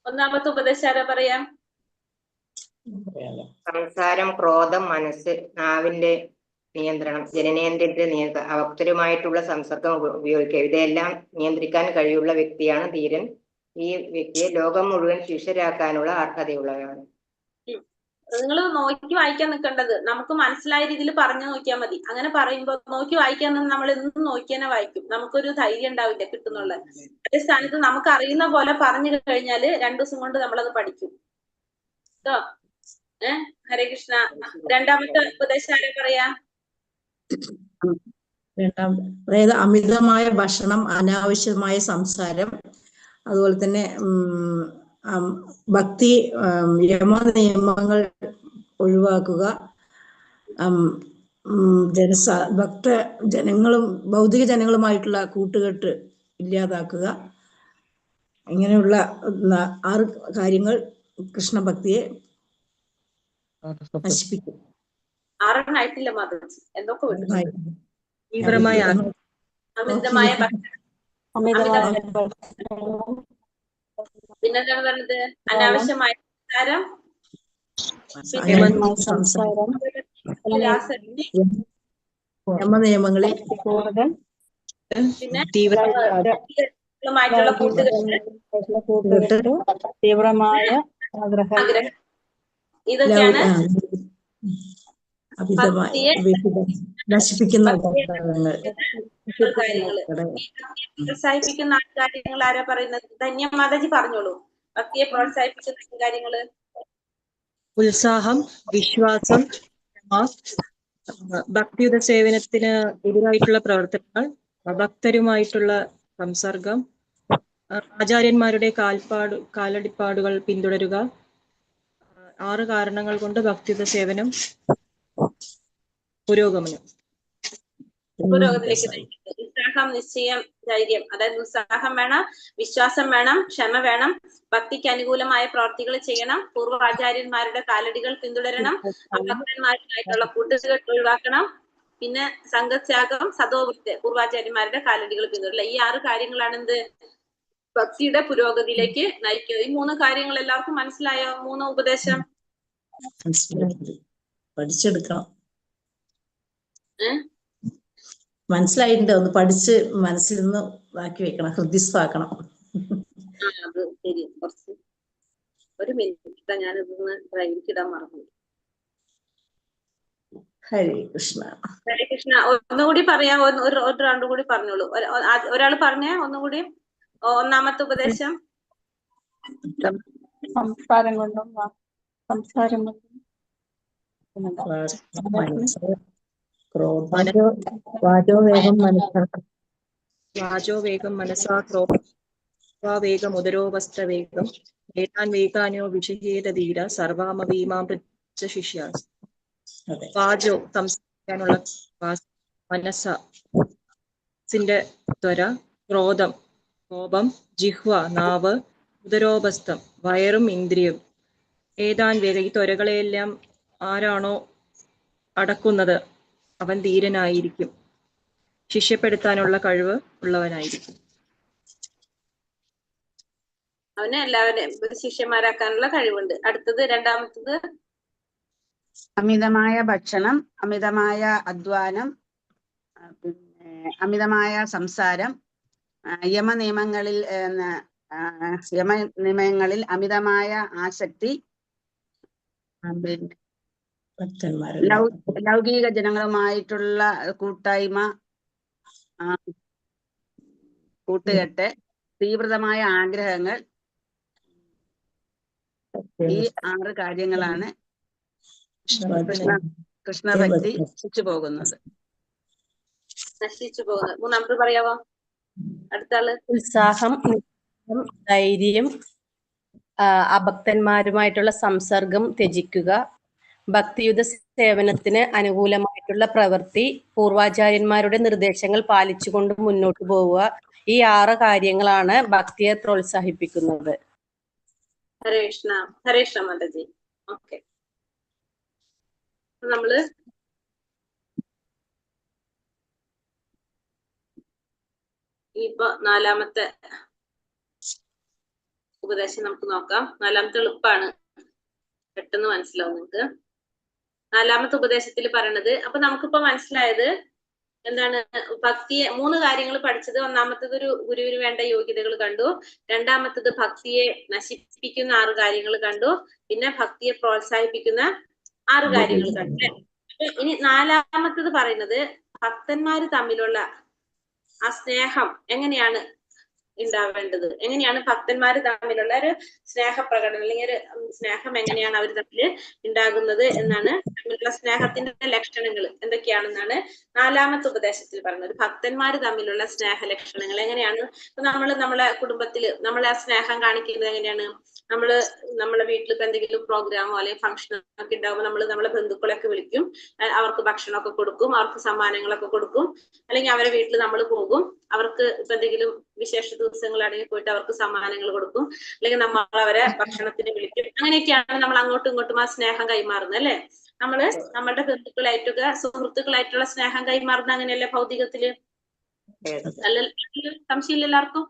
ഒന്നാമത്തെ ഉപദേശം ആരാ പറയാ? സംസാരം, ക്രോധം, മനസ്സ്, നാവിന്റെ നിയന്ത്രണം, ജനനേന്ദ്രിയത്തെ നിയന്ത്രണം, അവക്തരുമായിട്ടുള്ള സംസർഗം ഉപയോഗിക്കുക. ഇതെല്ലാം നിയന്ത്രിക്കാൻ കഴിയുള്ള വ്യക്തിയാണ് ധീരൻ. ഈ വ്യക്തിയെ ലോകം മുഴുവൻ ശിഷ്യരാക്കാനുള്ള അർഹതയുള്ളവരാണ്. നിങ്ങൾ നോക്കി വായിക്കാൻ നിൽക്കേണ്ടത് നമുക്ക് മനസ്സിലായ രീതിയിൽ പറഞ്ഞു നോക്കിയാൽ മതി. അങ്ങനെ പറയുമ്പോ നോക്കി വായിക്കാൻ നമ്മൾ എന്നും നോക്കി തന്നെ വായിക്കും. നമുക്കൊരു ധൈര്യം ഉണ്ടാവില്ല കിട്ടുന്നുള്ള. അതേ സ്ഥാനത്ത് നമുക്ക് അറിയുന്ന പോലെ പറഞ്ഞു കഴിഞ്ഞാല് 2 ദിവസം കൊണ്ട് നമ്മളത് പഠിക്കും. കേട്ടോ? ഹരേ കൃഷ്ണ. രണ്ടാമത്തെ ഉപദേശം ആരാ പറയാ? അതായത് അമിതമായ ഭക്ഷണം, അനാവശ്യമായ സംസാരം, അതുപോലെ തന്നെ ഭക്തി യമ നിയമങ്ങൾ ഒഴിവാക്കുക, ജനങ്ങളും ഭൗതിക ജനങ്ങളുമായിട്ടുള്ള കൂട്ടുകെട്ട് ഇല്ലാതാക്കുക. ഇങ്ങനെയുള്ള 6 കാര്യങ്ങൾ കൃഷ്ണഭക്തിയെ നശിപ്പിക്കും. 6 ആയിട്ടില്ല മാതാജി, എന്തൊക്കെ വിട്ടു? തീവ്രമായ അമിതമായ പിന്നെന്താണ് പറഞ്ഞത്? അനാവശ്യമായ സംസാരം, നിയമങ്ങളിൽ പിന്നെ കൂട്ടുകെട്ട്, തീവ്രമായ ആഗ്രഹം, ഇതൊക്കെയാണ് നശിപ്പിക്കുന്ന കാര്യങ്ങള്. പ്രോത്സാഹിപ്പിക്കുന്ന കാര്യങ്ങൾ ആരാ പറയുന്നത്? ധന്യ മാതാജി പറഞ്ഞോളൂ. ഭക്തിയെ പ്രോത്സാഹിപ്പിക്കുന്ന കാര്യങ്ങള്: ഉത്സാഹം, വിശ്വാസം, ഭക്തിയുടെ സേവനത്തിന് എതിരായിട്ടുള്ള പ്രവർത്തനങ്ങൾ, ഭക്തരുമായിട്ടുള്ള സംസർഗം, ആചാര്യന്മാരുടെ കാലടിപ്പാടുകൾ പിന്തുടരുക. 6 കാരണങ്ങൾ കൊണ്ട് ഭക്തിയുടെ സേവനം പുരോഗതിയിലേക്ക് നയിക്കുന്നത്. ഉത്സാഹം, നിശ്ചയം, ധൈര്യം. അതായത് ഉത്സാഹം വേണം, വിശ്വാസം വേണം, ക്ഷമ വേണം, ഭക്തിക്ക് അനുകൂലമായ പ്രവർത്തികൾ ചെയ്യണം, പൂർവ്വാചാര്യന്മാരുടെ കാലടികൾ പിന്തുടരണം, ഭക്തന്മാരുമായിട്ടുള്ള കൂട്ടുകെട്ട് ഒഴിവാക്കണം, പിന്നെ സംഘത്യാഗം, സദോവൃത്തി, പൂർവ്വാചാര്യന്മാരുടെ കാലടികൾ പിന്തുടരില്ല. ഈ 6 കാര്യങ്ങളാണ് എന്ത്? ഭക്തിയുടെ പുരോഗതിയിലേക്ക് നയിക്കുക. ഈ 3 കാര്യങ്ങൾ എല്ലാവർക്കും മനസ്സിലായോ? 3 ഉപദേശം പഠിച്ചെടുക്കണം. മനസ്സിലായിട്ടുണ്ട്. ഒന്ന് പഠിച്ച് മനസ്സിൽ നിന്ന് ആക്കി വെക്കണം, ഹൃദയസ്ഥാക്കണം. അത് ശരി. കുറച്ച് 1 മിനിറ്റ് ഞാനിതൊന്ന് ഡ്രൈവിക്കിടാൻ മറന്നു. ഹരേ കൃഷ്ണ. ഹരേ കൃഷ്ണ. ഒന്നുകൂടി പറയാം. ഒരു റൗണ്ട് കൂടി പറഞ്ഞോളൂ. ഒരാൾ പറഞ്ഞേ ഒന്നുകൂടി. ഒന്നാമത്തെ ഉപദേശം സംസാരം കൊണ്ടും വാചോവേഗം മനസാ ക്രോധവേഗം ഉദരോവസ്ത്രവേഗം ഏതാൻ വേഗാനോ വിഷയേത ധീര സർവാമവീമാം ശിഷ്യാസ്. വാചോ സംസാരം മനസ്സിന്റെ ത്വര, ക്രോധം, കോപം, ജിഹ്വ, നാവ്, ഉദരോപസ്ഥം, വയറും ഇന്ദ്രിയം. ഏതാൻ വേഗം ഈ ത്വരകളെയെല്ലാം ആരാണോ അടക്കുന്നത് അവൻ ധീരനായിരിക്കും, ശിഷ്യപ്പെടുത്താനുള്ള കഴിവ് ഉള്ളവനായിരിക്കും. അവന് എല്ലാവരെയും ശിഷ്യന്മാരാക്കാനുള്ള കഴിവുണ്ട്. അടുത്തത് രണ്ടാമത്തത് അമിതമായ ഭക്ഷണം, അമിതമായ അധ്വാനം, പിന്നെ അമിതമായ സംസാരം, യമനിയമങ്ങളിൽ അമിതമായ ആസക്തി, പിന്നെ ലൗകിക ജനങ്ങളുമായിട്ടുള്ള കൂട്ടായ്മ, കൂട്ടുകെട്ട്, തീവ്രമായ ആഗ്രഹങ്ങൾ. ഈ 6 കാര്യങ്ങളാണ് കൃഷ്ണഭക്തി നശിച്ചു പോകുന്നത്. മൂന്നാമത് പറയാമോ? അടുത്താള് ഉത്സാഹം, ധൈര്യം, അഭക്തന്മാരുമായിട്ടുള്ള സംസർഗം ത്യജിക്കുക, ഭക്തിയുത സേവനത്തിന് അനുകൂലമായിട്ടുള്ള പ്രവൃത്തി, പൂർവാചാര്യന്മാരുടെ നിർദ്ദേശങ്ങൾ പാലിച്ചുകൊണ്ട് മുന്നോട്ട് പോവുക. ഈ 6 കാര്യങ്ങളാണ് ഭക്തിയെ പ്രോത്സാഹിപ്പിക്കുന്നത്. ഹരേ കൃഷ്ണ. ഹരേ കൃഷ്ണ മാതാജി. ഓക്കെ, നമ്മള് ഇപ്പൊ 4ാമത്തെ ഉപദേശം നമുക്ക് നോക്കാം. 4ാമത്തെ എളുപ്പമാണ്, പെട്ടെന്ന് മനസ്സിലാവും നിങ്ങൾക്ക്. 4ാമത്തെ ഉപദേശത്തിൽ പറയണത്, അപ്പൊ നമുക്കിപ്പോ മനസ്സിലായത് എന്താണ്? ഭക്തിയെ 3 കാര്യങ്ങൾ പഠിച്ചത്. ഒന്നാമത്തത് ഒരു ഗുരുവിന് വേണ്ട യോഗ്യതകൾ കണ്ടു. രണ്ടാമത്തത് ഭക്തിയെ നശിപ്പിക്കുന്ന 6 കാര്യങ്ങൾ കണ്ടു. പിന്നെ ഭക്തിയെ പ്രോത്സാഹിപ്പിക്കുന്ന 6 കാര്യങ്ങൾ കണ്ടു. ഇനി 4ാമത്തത് പറയുന്നത് ഭക്തന്മാര് തമ്മിലുള്ള ആ സ്നേഹം എങ്ങനെയാണ് ഉണ്ടാവേണ്ടത്, എങ്ങനെയാണ് ഭക്തന്മാര് തമ്മിലുള്ള ഒരു സ്നേഹപ്രകടനം അല്ലെങ്കിൽ ഒരു സ്നേഹം എങ്ങനെയാണ് അവർ തമ്മിൽ ഉണ്ടാകുന്നത് എന്നാണ്. തമ്മിലുള്ള സ്നേഹത്തിന്റെ ലക്ഷണങ്ങൾ എന്തൊക്കെയാണെന്നാണ് 4ാമത്തെ ഉപദേശത്തിൽ പറയുന്നത്. ഭക്തന്മാര് തമ്മിലുള്ള സ്നേഹ ലക്ഷണങ്ങൾ എങ്ങനെയാണ്? ഇപ്പൊ നമ്മളെ കുടുംബത്തില് നമ്മളെ സ്നേഹം കാണിക്കുന്നത് എങ്ങനെയാണ്? നമ്മളെ വീട്ടിൽ ഇപ്പൊ എന്തെങ്കിലും പ്രോഗ്രാമോ അല്ലെങ്കിൽ ഫംഗ്ഷനോ ഒക്കെ ഉണ്ടാകുമ്പോൾ നമ്മളെ ബന്ധുക്കളൊക്കെ വിളിക്കും, അവർക്ക് ഭക്ഷണമൊക്കെ കൊടുക്കും, അവർക്ക് സമ്മാനങ്ങളൊക്കെ കൊടുക്കും. അല്ലെങ്കിൽ അവരെ വീട്ടിൽ നമ്മൾ പോകും, അവർക്ക് ഇപ്പൊ എന്തെങ്കിലും വിശേഷ ദിവസങ്ങളാണെങ്കിൽ പോയിട്ട് അവർക്ക് സമ്മാനങ്ങൾ കൊടുക്കും, അല്ലെങ്കിൽ നമ്മൾ അവരെ ഭക്ഷണത്തിന് വിളിക്കും. അങ്ങനെയൊക്കെയാണ് നമ്മൾ അങ്ങോട്ടും ഇങ്ങോട്ടും ആ സ്നേഹം കൈമാറുന്നത് അല്ലെ? നമ്മളുടെ ബന്ധുക്കളായിട്ടൊക്കെ സുഹൃത്തുക്കളായിട്ടുള്ള സ്നേഹം കൈമാറുന്ന അങ്ങനെയല്ലേ ഭൗതികത്തില്? അല്ല, സംശയമില്ല എല്ലാവർക്കും?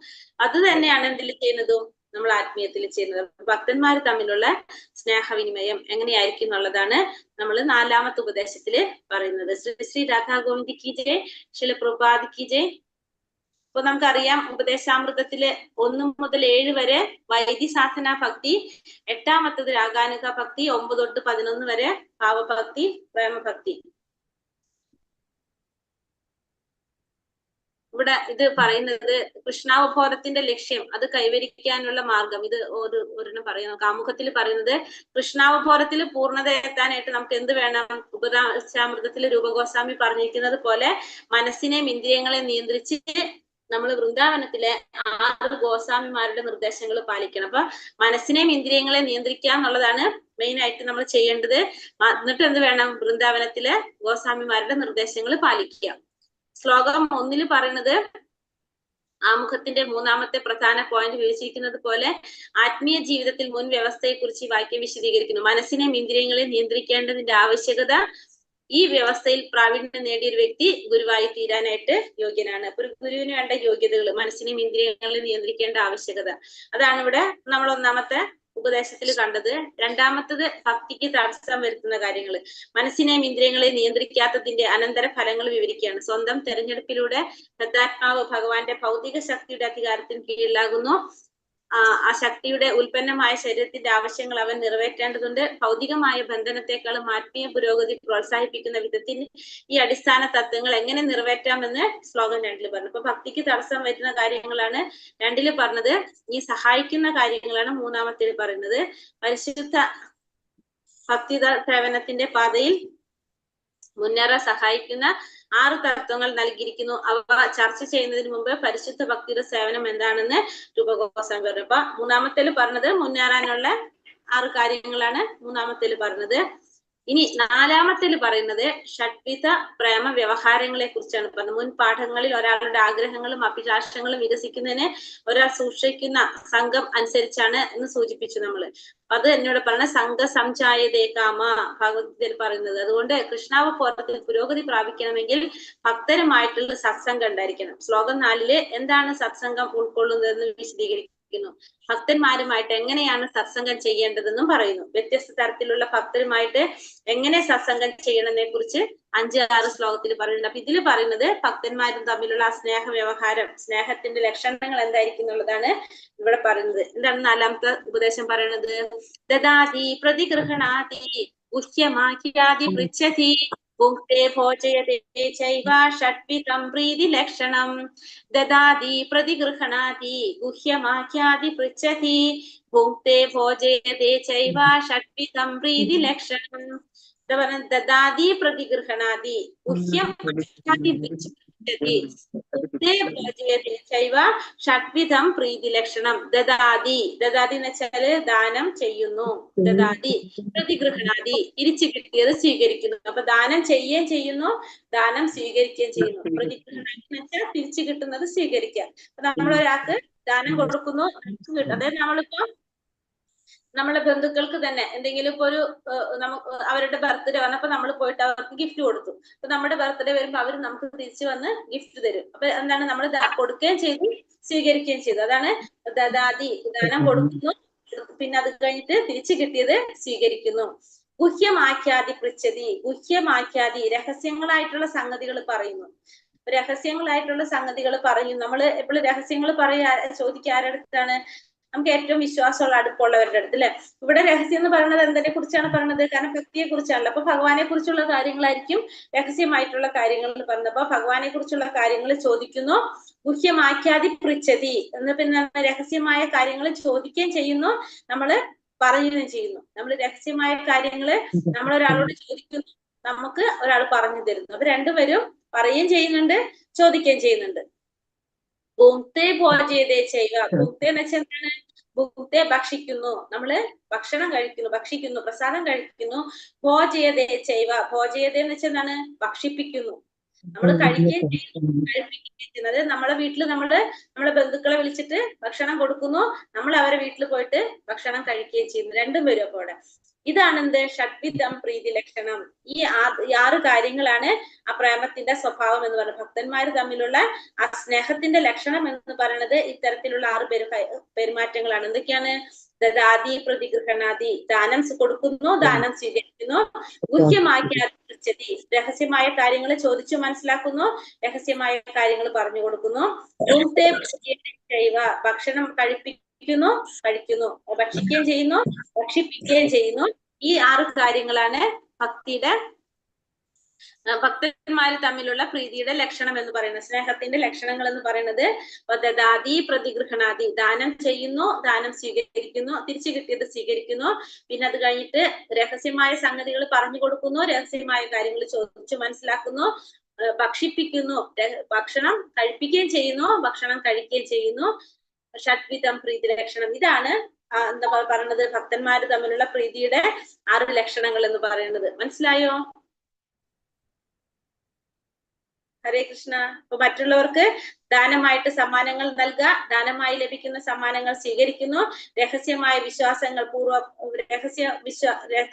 അത് തന്നെയാണ് എന്തിൽ ചെയ്യുന്നതും നമ്മൾ ആത്മീയത്തിൽ ചെയ്യുന്നത്. ഭക്തന്മാർ തമ്മിലുള്ള സ്നേഹവിനിമയം എങ്ങനെയായിരിക്കും എന്നുള്ളതാണ് നമ്മൾ 4ാമത്തെ ഉപദേശത്തില് പറയുന്നത്. ശ്രീ രാധാ ഗോവിന്ദ് കി ജയ്, ശ്രീല പ്രഭുപാദ് കി ജയ്. ഇപ്പൊ നമുക്കറിയാം ഉപദേശാമൃതത്തില് 1 മുതൽ 7 വരെ വൈദ്യ സാധന ഭക്തി, 8ാമത്തത് രാഗാനുക ഭക്തി, 9 തൊട്ട് 11 വരെ ഭാവഭക്തി, പ്രേമഭക്തി. ഇവിടെ ഇത് പറയുന്നത് കൃഷ്ണാവബോധത്തിന്റെ ലക്ഷ്യം അത് കൈവരിക്കാനുള്ള മാർഗം. ഇത് ഒരെണ്ണം പറയുന്നു. കാമുഖത്തിൽ പറയുന്നത് കൃഷ്ണാവബോധത്തിൽ പൂർണ്ണത എത്താനായിട്ട് നമുക്ക് എന്ത് വേണം? ഉപദേശാമൃതത്തിൽ രൂപഗോസ്വാമി പറഞ്ഞിരിക്കുന്നത് പോലെ മനസ്സിനെയും ഇന്ദ്രിയങ്ങളെ നിയന്ത്രിച്ച് നമ്മൾ വൃന്ദാവനത്തിലെ 6 ഗോസ്വാമിമാരുടെ നിർദ്ദേശങ്ങൾ പാലിക്കണം. അപ്പൊ മനസ്സിനെയും ഇന്ദ്രിയങ്ങളെ നിയന്ത്രിക്കുക എന്നുള്ളതാണ് മെയിൻ ആയിട്ട് നമ്മൾ ചെയ്യേണ്ടത്. എന്നിട്ട് എന്ത് വേണം? വൃന്ദാവനത്തിലെ ഗോസ്വാമിമാരുടെ നിർദ്ദേശങ്ങൾ പാലിക്കുക. ശ്ലോകം 1 പറയുന്നത് ആമുഖത്തിന്റെ 3ാമത്തെ പ്രധാന പോയിന്റ് വിവരിച്ചിരിക്കുന്നത് പോലെ ആത്മീയ ജീവിതത്തിൽ മുൻ വ്യവസ്ഥയെ കുറിച്ച് ഈ വാക്യം വിശദീകരിക്കുന്നു. മനസ്സിനെയും ഇന്ദ്രിയങ്ങളെ നിയന്ത്രിക്കേണ്ടതിന്റെ ആവശ്യകത, ഈ വ്യവസ്ഥയിൽ പ്രാവീണ്യം നേടിയ ഒരു വ്യക്തി ഗുരുവായി തീരാനായിട്ട് യോഗ്യനാണ്. അപ്പൊ ഒരു ഗുരുവിന് വേണ്ട യോഗ്യതകൾ, മനസ്സിനെയും ഇന്ദ്രിയങ്ങളെ നിയന്ത്രിക്കേണ്ട ആവശ്യകത, അതാണ് ഇവിടെ നമ്മൾ 1ാമത്തെ ഉപദേശത്തിൽ കണ്ടത്. 2ാമത്തത് ഭക്തിക്ക് തടസ്സം വരുത്തുന്ന കാര്യങ്ങൾ, മനസ്സിനെയും ഇന്ദ്രിയങ്ങളെ നിയന്ത്രിക്കാത്തതിന്റെ അനന്തര ഫലങ്ങൾ വിവരിക്കുകയാണ്. സ്വന്തം തെരഞ്ഞെടുപ്പിലൂടെ പ്രതാത്മാവ് ഭഗവാന്റെ ഭൗതിക ശക്തിയുടെ അധികാരത്തിന് കീഴിലാകുന്നു. ആ ശക്തിയുടെ ഉൽപ്പന്നമായ ശരീരത്തിന്റെ ആവശ്യങ്ങൾ അവൻ നിറവേറ്റേണ്ടതുണ്ട്. ഭൗതികമായ ബന്ധനത്തെക്കാളും ആത്മീയ പുരോഗതി പ്രോത്സാഹിപ്പിക്കുന്ന വിധത്തിൽ ഈ അടിസ്ഥാന തത്വങ്ങൾ എങ്ങനെ നിറവേറ്റാമെന്ന് ശ്ലോകം 2 പറഞ്ഞു. അപ്പൊ ഭക്തിക്ക് തടസ്സം വരുന്ന കാര്യങ്ങളാണ് 2 പറഞ്ഞത്. ഈ സഹായിക്കുന്ന കാര്യങ്ങളാണ് 3ാമത്തിൽ പറയുന്നത്. പരിശുദ്ധ ഭക്തി സേവനത്തിന്റെ പാതയിൽ മുന്നേറാൻ സഹായിക്കുന്ന 6 തത്വങ്ങൾ നൽകിയിരിക്കുന്നു. അവ ചർച്ച ചെയ്യുന്നതിന് മുമ്പ് പരിശുദ്ധ ഭക്തിയുടെ സേവനം എന്താണെന്ന് രൂപഗോസ്വാമി പറഞ്ഞു. അപ്പൊ 3ാമത്തേൽ പറഞ്ഞത് മുന്നേറാനുള്ള 6 കാര്യങ്ങളാണ് 3ാമത്തേൽ പറഞ്ഞത്. ഇനി നാലാമത്തിൽ പറയുന്നത് ഷഡ്വിധ പ്രേമ വ്യവഹാരങ്ങളെ കുറിച്ചാണ് പറയുന്നത്. മുൻ പാഠങ്ങളിൽ ഒരാളുടെ ആഗ്രഹങ്ങളും അഭിലാഷങ്ങളും വികസിക്കുന്നതിന് ഒരാൾ സൂക്ഷിക്കുന്ന സംഘം അനുസരിച്ചാണ് എന്ന് സൂചിപ്പിച്ചു നമ്മള്. അത് എന്നോട് പറഞ്ഞ സംഘ സംചായതേ കാമ ഭഗവത്ഗീതയിൽ പറയുന്നത്. അതുകൊണ്ട് കൃഷ്ണാവബോധത്തിൽ പുരോഗതി പ്രാപിക്കണമെങ്കിൽ ഭക്തരുമായിട്ടുള്ള സത്സംഗം ഉണ്ടായിരിക്കണം. ശ്ലോകം 4 എന്താണ് സത്സംഗം ഉൾക്കൊള്ളുന്നതെന്ന് വിശദീകരിക്കുന്നു. ഭക്തന്മാരുമായിട്ട് എങ്ങനെയാണ് സത്സംഗം ചെയ്യേണ്ടതെന്നും പറയുന്നു. വ്യത്യസ്ത തരത്തിലുള്ള ഭക്തരുമായിട്ട് എങ്ങനെ സത്സംഗം ചെയ്യണമെന്നെ കുറിച്ച് 5-6 ശ്ലോകത്തിൽ പറയുന്നുണ്ട്. അപ്പൊ ഇതിൽ പറയുന്നത് ഭക്തന്മാരും തമ്മിലുള്ള ആ സ്നേഹ വ്യവഹാരം, സ്നേഹത്തിന്റെ ലക്ഷണങ്ങൾ എന്തായിരിക്കും എന്നുള്ളതാണ് ഇവിടെ പറയുന്നത്. എന്താണ് 4ാമത്തെ ഉപദേശം പറയുന്നത്? ദദാതി പ്രതിഗൃഹണാതി ഗുഹ്യമാഖ്യാതി പൃച്ഛതി ഭുക്തേ ഭോജയതേ ചൈവ ഷഡ്വിധം പ്രീതി ലക്ഷണം. ദദാതി പ്രതിഗൃഹണാതി ഗുഹ്യമാഖ്യാതി പൃച്ഛതി ഭുക്തേ ഭോജയതേ ചൈവ ഷഡ്വിധം പ്രീതി ലക്ഷണം. ദദാതി പ്രതിഗൃഹണാതി ഗുഹ്യമാഖ്യാതി പൃച്ഛതി ഭുക്തേ ഭോജയതേ ചൈവ ഷഡ്വിധം പ്രീതി ലക്ഷണം. ദദാതി, ദദാതി എന്ന് വെച്ചാല് ദാനം ചെയ്യുന്നു. ദദാതി പ്രതിഗൃഹണാതി തിരിച്ചു കിട്ടിയത് സ്വീകരിക്കുന്നു. അപ്പൊ ദാനം ചെയ്യുകയും ചെയ്യുന്നു, ദാനം സ്വീകരിക്കുകയും ചെയ്യുന്നു. പ്രതിഗൃഹണാതി എന്ന് വെച്ചാൽ തിരിച്ചു കിട്ടുന്നത് സ്വീകരിക്കുക. അപ്പൊ നമ്മളൊരാൾക്ക് ദാനം കൊടുക്കുന്നു, അതായത് നമ്മളിപ്പോ നമ്മളെ ബന്ധുക്കൾക്ക് തന്നെ എന്തെങ്കിലും ഇപ്പൊ ഒരു നമുക്ക് അവരുടെ ബർത്ത്ഡേ വന്നപ്പോ നമ്മൾ പോയിട്ട് അവർക്ക് ഗിഫ്റ്റ് കൊടുത്തു. അപ്പൊ നമ്മുടെ ബർത്ത്ഡേ വരുമ്പോ അവർ നമുക്ക് തിരിച്ചു വന്ന് ഗിഫ്റ്റ് തരും. അപ്പൊ എന്താണ് നമ്മൾ കൊടുക്കുകയും ചെയ്തു, സ്വീകരിക്കുകയും ചെയ്തു. അതാണ് ദദാതി, ദാനം കൊടുക്കുന്നു, പിന്നെ അത് കഴിഞ്ഞിട്ട് തിരിച്ചു കിട്ടിയത് സ്വീകരിക്കുന്നു. ഗുഹ്യമാഖ്യാതി പൃച്ഛതി, ഗുഹ്യമാഖ്യാതി രഹസ്യങ്ങളായിട്ടുള്ള സംഗതികൾ പറയുന്നു. രഹസ്യങ്ങളായിട്ടുള്ള സംഗതികൾ പറയും. നമ്മൾ എപ്പോഴും രഹസ്യങ്ങൾ ചോദിക്കുക ആരുടെ അടുത്താണ്? നമുക്ക് ഏറ്റവും വിശ്വാസമുള്ള അടുപ്പമുള്ളവരുടെ അടുത്ത് അല്ലെ. ഇവിടെ രഹസ്യം എന്ന് പറയുന്നത് എന്തിനെ കുറിച്ചാണ് പറയുന്നത്? കാരണം ഭക്തിയെ കുറിച്ചാണല്ലോ. അപ്പൊ ഭഗവാനെ കുറിച്ചുള്ള കാര്യങ്ങളായിരിക്കും രഹസ്യമായിട്ടുള്ള കാര്യങ്ങൾ എന്ന് പറയുന്നത്. അപ്പൊ ഭഗവാനെ കുറിച്ചുള്ള കാര്യങ്ങൾ ചോദിക്കുന്നു. ഗുഹ്യമാഖ്യാതി പൃച്ഛതി എന്ന് പിന്നെ രഹസ്യമായ കാര്യങ്ങൾ ചോദിക്കുകയും ചെയ്യുന്നു, നമ്മള് പറയുകയും ചെയ്യുന്നു. നമ്മൾ രഹസ്യമായ കാര്യങ്ങള് നമ്മൾ ഒരാളോട് ചോദിക്കുന്നു, നമുക്ക് ഒരാൾ പറഞ്ഞു തരുന്നു. അപ്പൊ രണ്ടുപേരും പറയുകയും ചെയ്യുന്നുണ്ട്, ചോദിക്കുകയും ചെയ്യുന്നുണ്ട്. ഭുക്തേ ഭോജയതേ ചെയ്യുക. ഭുക്തേ എന്ന് വെച്ചാൽ എന്താണ്? ഭുക്തേ ഭക്ഷിക്കുന്നു, നമ്മള് ഭക്ഷണം കഴിക്കുന്നു, ഭക്ഷിക്കുന്നു, പ്രസാദം കഴിക്കുന്നു. ഭോജയതേ ചെയ്യുക. ഭോജയതേ എന്ന് വെച്ചാൽ എന്താണ്? ഭക്ഷിപ്പിക്കുന്നു. നമ്മൾ കഴിക്കുകയും ചെയ്യുന്നു, കഴിപ്പിക്കുകയും ചെയ്യുന്നു. അതായത് നമ്മളെ വീട്ടിൽ നമ്മളെ ബന്ധുക്കളെ വിളിച്ചിട്ട് ഭക്ഷണം കൊടുക്കുന്നു, നമ്മൾ അവരെ വീട്ടിൽ പോയിട്ട് ഭക്ഷണം കഴിക്കുകയും ചെയ്യുന്നു. രണ്ടും വരും അപ്പൊ അവിടെ. ഇതാണ് എന്ത്? ഷഡ്വിധം പ്രീതി ലക്ഷണം. ഈ 6 കാര്യങ്ങളാണ് ആ പ്രേമത്തിന്റെ സ്വഭാവം എന്ന് പറയുന്നത്. ഭക്തന്മാർ തമ്മിലുള്ള ആ സ്നേഹത്തിന്റെ ലക്ഷണം എന്ന് പറയുന്നത് ഇത്തരത്തിലുള്ള 6 പെരുമാറ്റങ്ങളാണ്. എന്തൊക്കെയാണ്? ദദാതി പ്രതിഗൃഹണാതി, ദാനം കൊടുക്കുന്നു, ദാനം സ്വീകരിക്കുന്നു. ഗുഹ്യമാഖ്യാതി പൃച്ഛതി, രഹസ്യമായ കാര്യങ്ങൾ ചോദിച്ചു മനസ്സിലാക്കുന്നു, രഹസ്യമായ കാര്യങ്ങൾ പറഞ്ഞു കൊടുക്കുന്നു. ഭുക്തേ ഭോജയതേ ചൈവ, ഭക്ഷണം കഴിക്കുന്നു, ഭക്ഷിക്കുകയും ചെയ്യുന്നു, ഭക്ഷിപ്പിക്കുകയും ചെയ്യുന്നു. ഈ 6 കാര്യങ്ങളാണ് ഭക്തന്മാർ തമ്മിലുള്ള പ്രീതിയുടെ ലക്ഷണം എന്ന് പറയുന്നത്, സ്നേഹത്തിന്റെ ലക്ഷണങ്ങൾ എന്ന് പറയുന്നത്. ദദാതി പ്രതിഗൃഹണാതി, ദാനം ചെയ്യുന്നു, ദാനം സ്വീകരിക്കുന്നു, തിരിച്ചു കിട്ടിയത് സ്വീകരിക്കുന്നു. പിന്നെ അത് കഴിഞ്ഞിട്ട് രഹസ്യമായ സംഗതികൾ പറഞ്ഞു കൊടുക്കുന്നു, രഹസ്യമായ കാര്യങ്ങൾ ചോദിച്ചു മനസ്സിലാക്കുന്നു, ഭക്ഷിപ്പിക്കുന്നു, ഭക്ഷണം കഴിപ്പിക്കുകയും ചെയ്യുന്നു, ഭക്ഷണം കഴിക്കുകയും ചെയ്യുന്നു. ഷഡ്വിധം പ്രീതി ലക്ഷണം. ഇതാണ് എന്താ പറയുന്നത്? ഭക്തന്മാര് തമ്മിലുള്ള പ്രീതിയുടെ 6 ലക്ഷണങ്ങൾ എന്ന് പറയുന്നത്. മനസ്സിലായോ? ഹരേ കൃഷ്ണ. അപ്പൊ മറ്റുള്ളവർക്ക് ദാനമായിട്ട് സമ്മാനങ്ങൾ നൽകുക, ദാനമായി ലഭിക്കുന്ന സമ്മാനങ്ങൾ സ്വീകരിക്കുന്നു, രഹസ്യമായ വിശ്വാസങ്ങൾ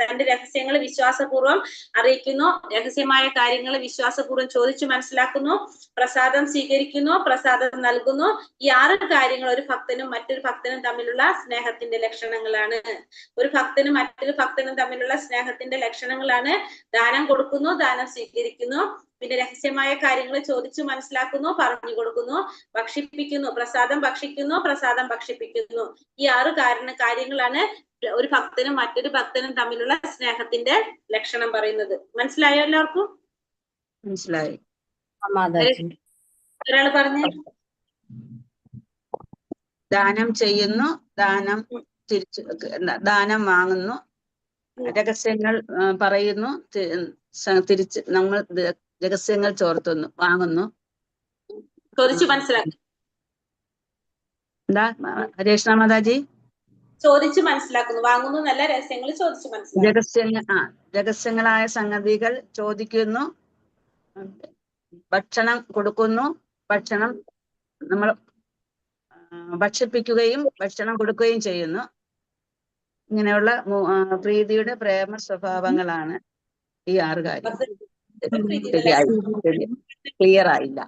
തന്റെ രഹസ്യങ്ങൾ വിശ്വാസപൂർവ്വം അറിയിക്കുന്നു, രഹസ്യമായ കാര്യങ്ങൾ വിശ്വാസപൂർവ്വം ചോദിച്ചു മനസ്സിലാക്കുന്നു, പ്രസാദം സ്വീകരിക്കുന്നു, പ്രസാദം നൽകുന്നു. ഈ 6 കാര്യങ്ങൾ ഒരു ഭക്തനും മറ്റൊരു ഭക്തനും തമ്മിലുള്ള സ്നേഹത്തിന്റെ ലക്ഷണങ്ങളാണ്. ഒരു ഭക്തനും മറ്റൊരു ഭക്തനും തമ്മിലുള്ള സ്നേഹത്തിന്റെ ലക്ഷണങ്ങളാണ് ദാനം കൊടുക്കുന്നു, ദാനം സ്വീകരിക്കുന്നു, പിന്നെ രഹസ്യമായ കാര്യങ്ങൾ ചോദിച്ചു മനസ്സിലാക്കുന്നു, പറഞ്ഞു കൊടുക്കുന്നു, ഭക്ഷിപ്പിക്കുന്നു, പ്രസാദം ഭക്ഷിക്കുന്നു, പ്രസാദം ഭക്ഷിപ്പിക്കുന്നു. ഈ 6 കാര്യങ്ങളാണ് ഒരു ഭക്തനും മറ്റൊരു ഭക്തനും തമ്മിലുള്ള സ്നേഹത്തിന്റെ ലക്ഷണം പറയുന്നത്. മനസ്സിലായോ എല്ലാവർക്കും? മനസ്സിലായി. ഒരാൾ പറഞ്ഞു. ദാനം ചെയ്യുന്നു, ദാനം വാങ്ങുന്നു, രഹസ്യങ്ങൾ പറയുന്നു, തിരിച്ച് നമ്മൾ രഹസ്യങ്ങൾ ചോർത്തുന്നു, വാങ്ങുന്നു, ചോദിച്ചു മനസ്സിലാക്കി. എന്താ ഹരേഷ്ണ മാതാജി? ചോദിച്ചു മനസ്സിലാക്കുന്നു. വാങ്ങുന്നു എന്നല്ല, രഹസ്യങ്ങൾ ചോദിച്ചു മനസ്സിലാക്കുന്നു. രഹസ്യങ്ങളായ സംഗതികൾ ചോദിക്കുന്നു, ഭക്ഷണം കൊടുക്കുന്നു, ഭക്ഷണം നമ്മൾ ഭക്ഷിപ്പിക്കുകയും ഭക്ഷണം കൊടുക്കുകയും ചെയ്യുന്നു. ഇങ്ങനെയുള്ള പ്രീതിയുടെ പ്രേമ സ്വഭാവങ്ങളാണ് ഈ 6 കാര്യം. ക്ലിയർ ആയില്ല.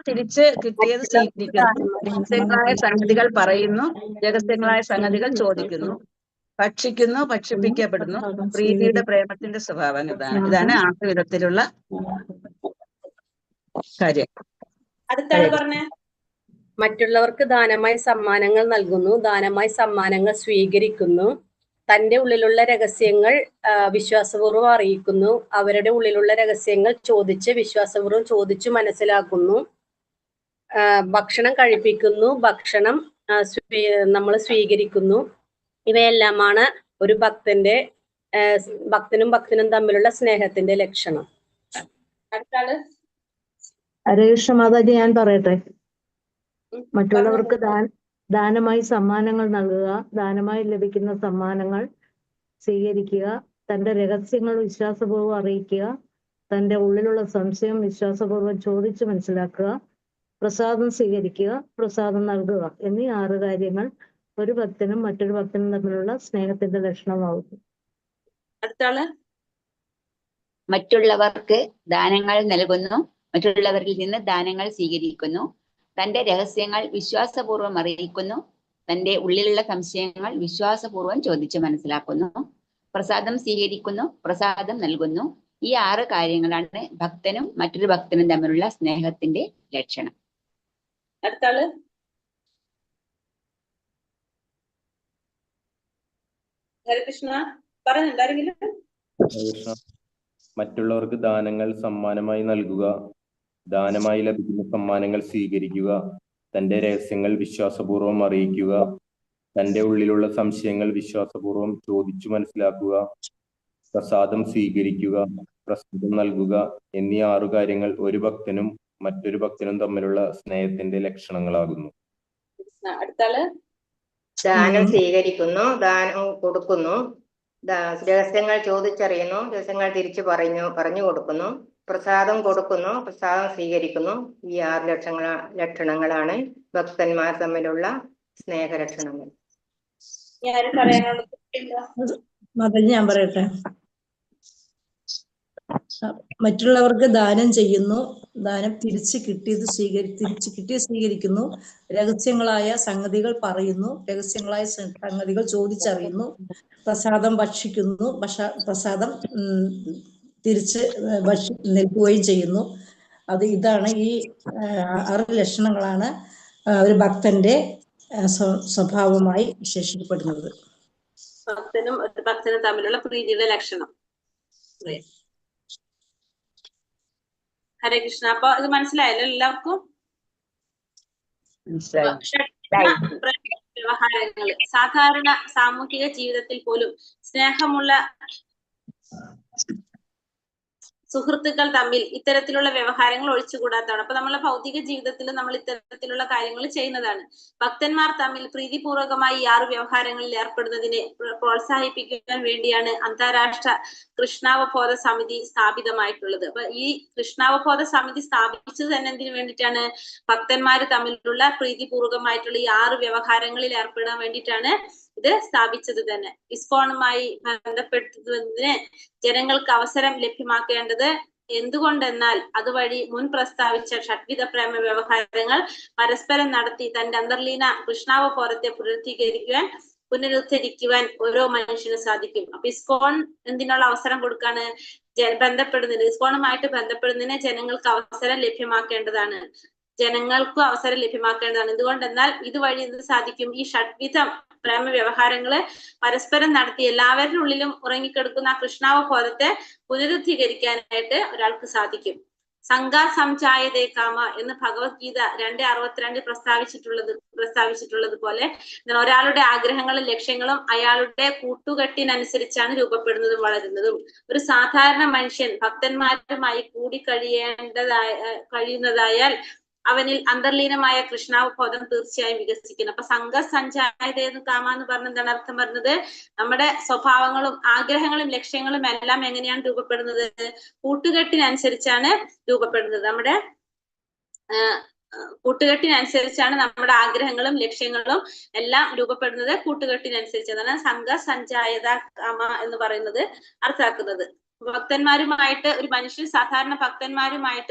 തിരിച്ച് കിട്ടിയത് സ്വീകരിക്കുന്നു, രഹസ്യങ്ങളായ സംഗതികൾ പറയുന്നു, രഹസ്യങ്ങളായ സംഗതികൾ ചോദിക്കുന്നു, ഭക്ഷിക്കുന്നു, ഭക്ഷിപ്പിക്കപ്പെടുന്നു. പ്രീതിയുടെ പ്രേമത്തിന്റെ സ്വഭാവം ഇതാണ് 6 വിധത്തിലുള്ള കാര്യം. മറ്റുള്ളവർക്ക് ദാനമായി സമ്മാനങ്ങൾ നൽകുന്നു, ദാനമായി സമ്മാനങ്ങൾ സ്വീകരിക്കുന്നു, തന്റെ ഉള്ളിലുള്ള രഹസ്യങ്ങൾ വിശ്വാസപൂർവ്വം അറിയിക്കുന്നു, അവരുടെ ഉള്ളിലുള്ള രഹസ്യങ്ങൾ വിശ്വാസപൂർവ്വം ചോദിച്ചു മനസ്സിലാക്കുന്നു, ഭക്ഷണം കഴിപ്പിക്കുന്നു, ഭക്ഷണം നമ്മൾ സ്വീകരിക്കുന്നു. ഇവയെല്ലാമാണ് ഒരു ഭക്തനും ഭക്തനും തമ്മിലുള്ള സ്നേഹത്തിന്റെ ലക്ഷണം. ഹരേകൃഷ്ണ മാതാജി, ഞാൻ പറയട്ടെ. മറ്റുള്ളവർക്ക് ദാനമായി സമ്മാനങ്ങൾ നൽകുക, ദാനമായി ലഭിക്കുന്ന സമ്മാനങ്ങൾ സ്വീകരിക്കുക, തന്റെ രഹസ്യങ്ങൾ വിശ്വാസപൂർവ്വം അറിയിക്കുക, തന്റെ ഉള്ളിലുള്ള സംശയം വിശ്വാസപൂർവ്വം ചോദിച്ചു മനസ്സിലാക്കുക, പ്രസാദം സ്വീകരിക്കുക, പ്രസാദം നൽകുക എന്നീ 6 കാര്യങ്ങൾ ഒരു ഭക്തനും മറ്റൊരു ഭക്തനും തമ്മിലുള്ള സ്നേഹത്തിന്റെ ലക്ഷണമാകുന്നു. മറ്റുള്ളവർക്ക് ദാനങ്ങൾ നൽകുന്നു, മറ്റുള്ളവരിൽ നിന്ന് ദാനങ്ങൾ സ്വീകരിക്കുന്നു, തന്റെ രഹസ്യങ്ങൾ വിശ്വാസപൂർവ്വം അറിയിക്കുന്നു, തന്റെ ഉള്ളിലുള്ള സംശയങ്ങൾ വിശ്വാസപൂർവ്വം ചോദിച്ചു മനസ്സിലാക്കുന്നു, പ്രസാദം സ്വീകരിക്കുന്നു, പ്രസാദം നൽകുന്നു. ഈ 6 കാര്യങ്ങളാണ് ഭക്തനും മറ്റൊരു ഭക്തനും തമ്മിലുള്ള സ്നേഹത്തിന്റെ ലക്ഷണം. മറ്റുള്ളവർക്ക് ദാനങ്ങൾ സമ്മാനമായി നൽകുക, ദാനമായി ലഭിക്കുന്ന സമ്മാനങ്ങൾ സ്വീകരിക്കുക, തന്റെ രഹസ്യങ്ങൾ വിശ്വാസപൂർവ്വം അറിയിക്കുക, തന്റെ ഉള്ളിലുള്ള സംശയങ്ങൾ വിശ്വാസപൂർവ്വം ചോദിച്ചു മനസ്സിലാക്കുക, പ്രസാദം സ്വീകരിക്കുക, പ്രസാദം നൽകുക എന്നീ 6 കാര്യങ്ങൾ ഒരു ഭക്തനും മറ്റൊരു ഭക്തനും തമ്മിലുള്ള സ്നേഹത്തിന്റെ ലക്ഷണങ്ങളാകുന്നു. ദാനം സ്വീകരിക്കുന്നു, ദാനം കൊടുക്കുന്നു, രഹസ്യങ്ങൾ ചോദിച്ചറിയുന്നു, രഹസ്യങ്ങൾ തിരിച്ചു പറഞ്ഞു കൊടുക്കുന്നു, പ്രസാദം കൊടുക്കുന്നു, പ്രസാദം സ്വീകരിക്കുന്നു. ഈ 6 ലക്ഷണങ്ങളാണ് ഭക്തന്മാർ തമ്മിലുള്ള സ്നേഹലക്ഷണങ്ങൾ. ഞാൻ പറയട്ടെ. മറ്റുള്ളവർക്ക് ദാനം ചെയ്യുന്നു, ദാനം തിരിച്ചു കിട്ടിയത് സ്വീകരിക്കുന്നു, രഹസ്യങ്ങളായ സംഗതികൾ പറയുന്നു, രഹസ്യങ്ങളായ സംഗതികൾ ചോദിച്ചറിയുന്നു, പ്രസാദം ഭക്ഷിക്കുന്നു, പ്രസാദം തിരിച്ച് നൽകുകയും ചെയ്യുന്നു. ഇതാണ് ഈ 6 ലക്ഷണങ്ങളാണ് ഒരു ഭക്തന്റെ സ്വഭാവമായി വിശേഷിക്കപ്പെടുന്നത്. ഭക്തനും തമ്മിലുള്ള പ്രീതിയുടെ ലക്ഷണം. ഹരേ കൃഷ്ണ. അപ്പൊ ഇത് മനസ്സിലായല്ലോ എല്ലാവർക്കും? വ്യവഹാരങ്ങൾ സാധാരണ സാമൂഹിക ജീവിതത്തിൽ പോലും സ്നേഹമുള്ള സുഹൃത്തുക്കൾ തമ്മിൽ ഇത്തരത്തിലുള്ള വ്യവഹാരങ്ങൾ ഒഴിച്ചുകൂടാത്തതാണ്. അപ്പൊ നമ്മളെ ഭൗതിക ജീവിതത്തിൽ നമ്മൾ ഇത്തരത്തിലുള്ള കാര്യങ്ങൾ ചെയ്യുന്നതാണ്. ഭക്തന്മാർ തമ്മിൽ പ്രീതിപൂർവകമായി 6 വ്യവഹാരങ്ങളിൽ ഏർപ്പെടുന്നതിനെ പ്രോത്സാഹിപ്പിക്കാൻ വേണ്ടിയാണ് അന്താരാഷ്ട്ര കൃഷ്ണാവബോധ സമിതി സ്ഥാപിതമായിട്ടുള്ളത്. അപ്പൊ ഈ കൃഷ്ണാവബോധ സമിതി സ്ഥാപിച്ചത് തന്നെ എന്തിനു വേണ്ടിയിട്ടാണ്? ഭക്തന്മാർ തമ്മിലുള്ള പ്രീതിപൂർവകമായിട്ടുള്ള ഈ 6 വ്യവഹാരങ്ങളിൽ ഏർപ്പെടാൻ വേണ്ടിയിട്ടാണ് ഇത് സ്ഥാപിച്ചത് തന്നെ. ഇസ്കോണുമായി ബന്ധപ്പെടുത്തുന്നതിന് ജനങ്ങൾക്ക് അവസരം ലഭ്യമാക്കേണ്ടത് എന്തുകൊണ്ടെന്നാൽ അതുവഴി മുൻ പ്രസ്താവിച്ച ഷഡ്വിധ പ്രേമ വ്യവഹാരങ്ങൾ പരസ്പരം നടത്തി തന്റെ അന്തർലീന കൃഷ്ണാവബോധത്തെ പുനരുദ്ധരിക്കുവാൻ ഓരോ മനുഷ്യനും സാധിക്കും. അപ്പൊ ഇസ്കോൺ എന്തിനുള്ള അവസരം കൊടുക്കാണ്? ബന്ധപ്പെടുന്നതിന്, ഇസ്കോണുമായിട്ട് ബന്ധപ്പെടുന്നതിന് ജനങ്ങൾക്ക് അവസരം ലഭ്യമാക്കേണ്ടതാണ്. എന്തുകൊണ്ടെന്നാൽ ഇതുവഴി എന്ത് സാധിക്കും? ഈ ഷഡ്വിധം പ്രേമ വ്യവഹാരങ്ങള് പരസ്പരം നടത്തി എല്ലാവരുടെ ഉള്ളിലും ഉറങ്ങിക്കിടക്കുന്ന ആ കൃഷ്ണാവബോധത്തെ പുനരുദ്ധീകരിക്കാനായിട്ട് ഒരാൾക്ക് സാധിക്കും. സംഘാ സംജായതേ കാമ എന്ന് ഭഗവത്ഗീത 2:62 പ്രസ്താവിച്ചിട്ടുള്ളത് പോലെ ഒരാളുടെ ആഗ്രഹങ്ങളും ലക്ഷ്യങ്ങളും അയാളുടെ കൂട്ടുകെട്ടിനനുസരിച്ചാണ് രൂപപ്പെടുന്നതും വളരുന്നതും. ഒരു സാധാരണ മനുഷ്യൻ ഭക്തന്മാരുമായി കഴിയുന്നതായാൽ അവനിൽ അന്തർലീനമായ കൃഷ്ണാവബോധം തീർച്ചയായും വികസിക്കണം. അപ്പൊ സംഘസഞ്ചായതയെന്ന് കാമ എന്ന് പറഞ്ഞ എന്താണ് അർത്ഥം പറഞ്ഞത്? നമ്മുടെ സ്വഭാവങ്ങളും ആഗ്രഹങ്ങളും ലക്ഷ്യങ്ങളും എല്ലാം എങ്ങനെയാണ് രൂപപ്പെടുന്നത്? കൂട്ടുകെട്ടിനനുസരിച്ചാണ് രൂപപ്പെടുന്നത്. നമ്മുടെ കൂട്ടുകെട്ടിനനുസരിച്ചാണ് നമ്മുടെ ആഗ്രഹങ്ങളും ലക്ഷ്യങ്ങളും എല്ലാം രൂപപ്പെടുന്നത്. കൂട്ടുകെട്ടിനനുസരിച്ച് അതാണ് സംഘസഞ്ചായത കാമ എന്ന് പറയുന്നത് അർത്ഥാക്കുന്നത്. ഭക്തന്മാരുമായിട്ട് ഒരു മനുഷ്യൻ സാധാരണ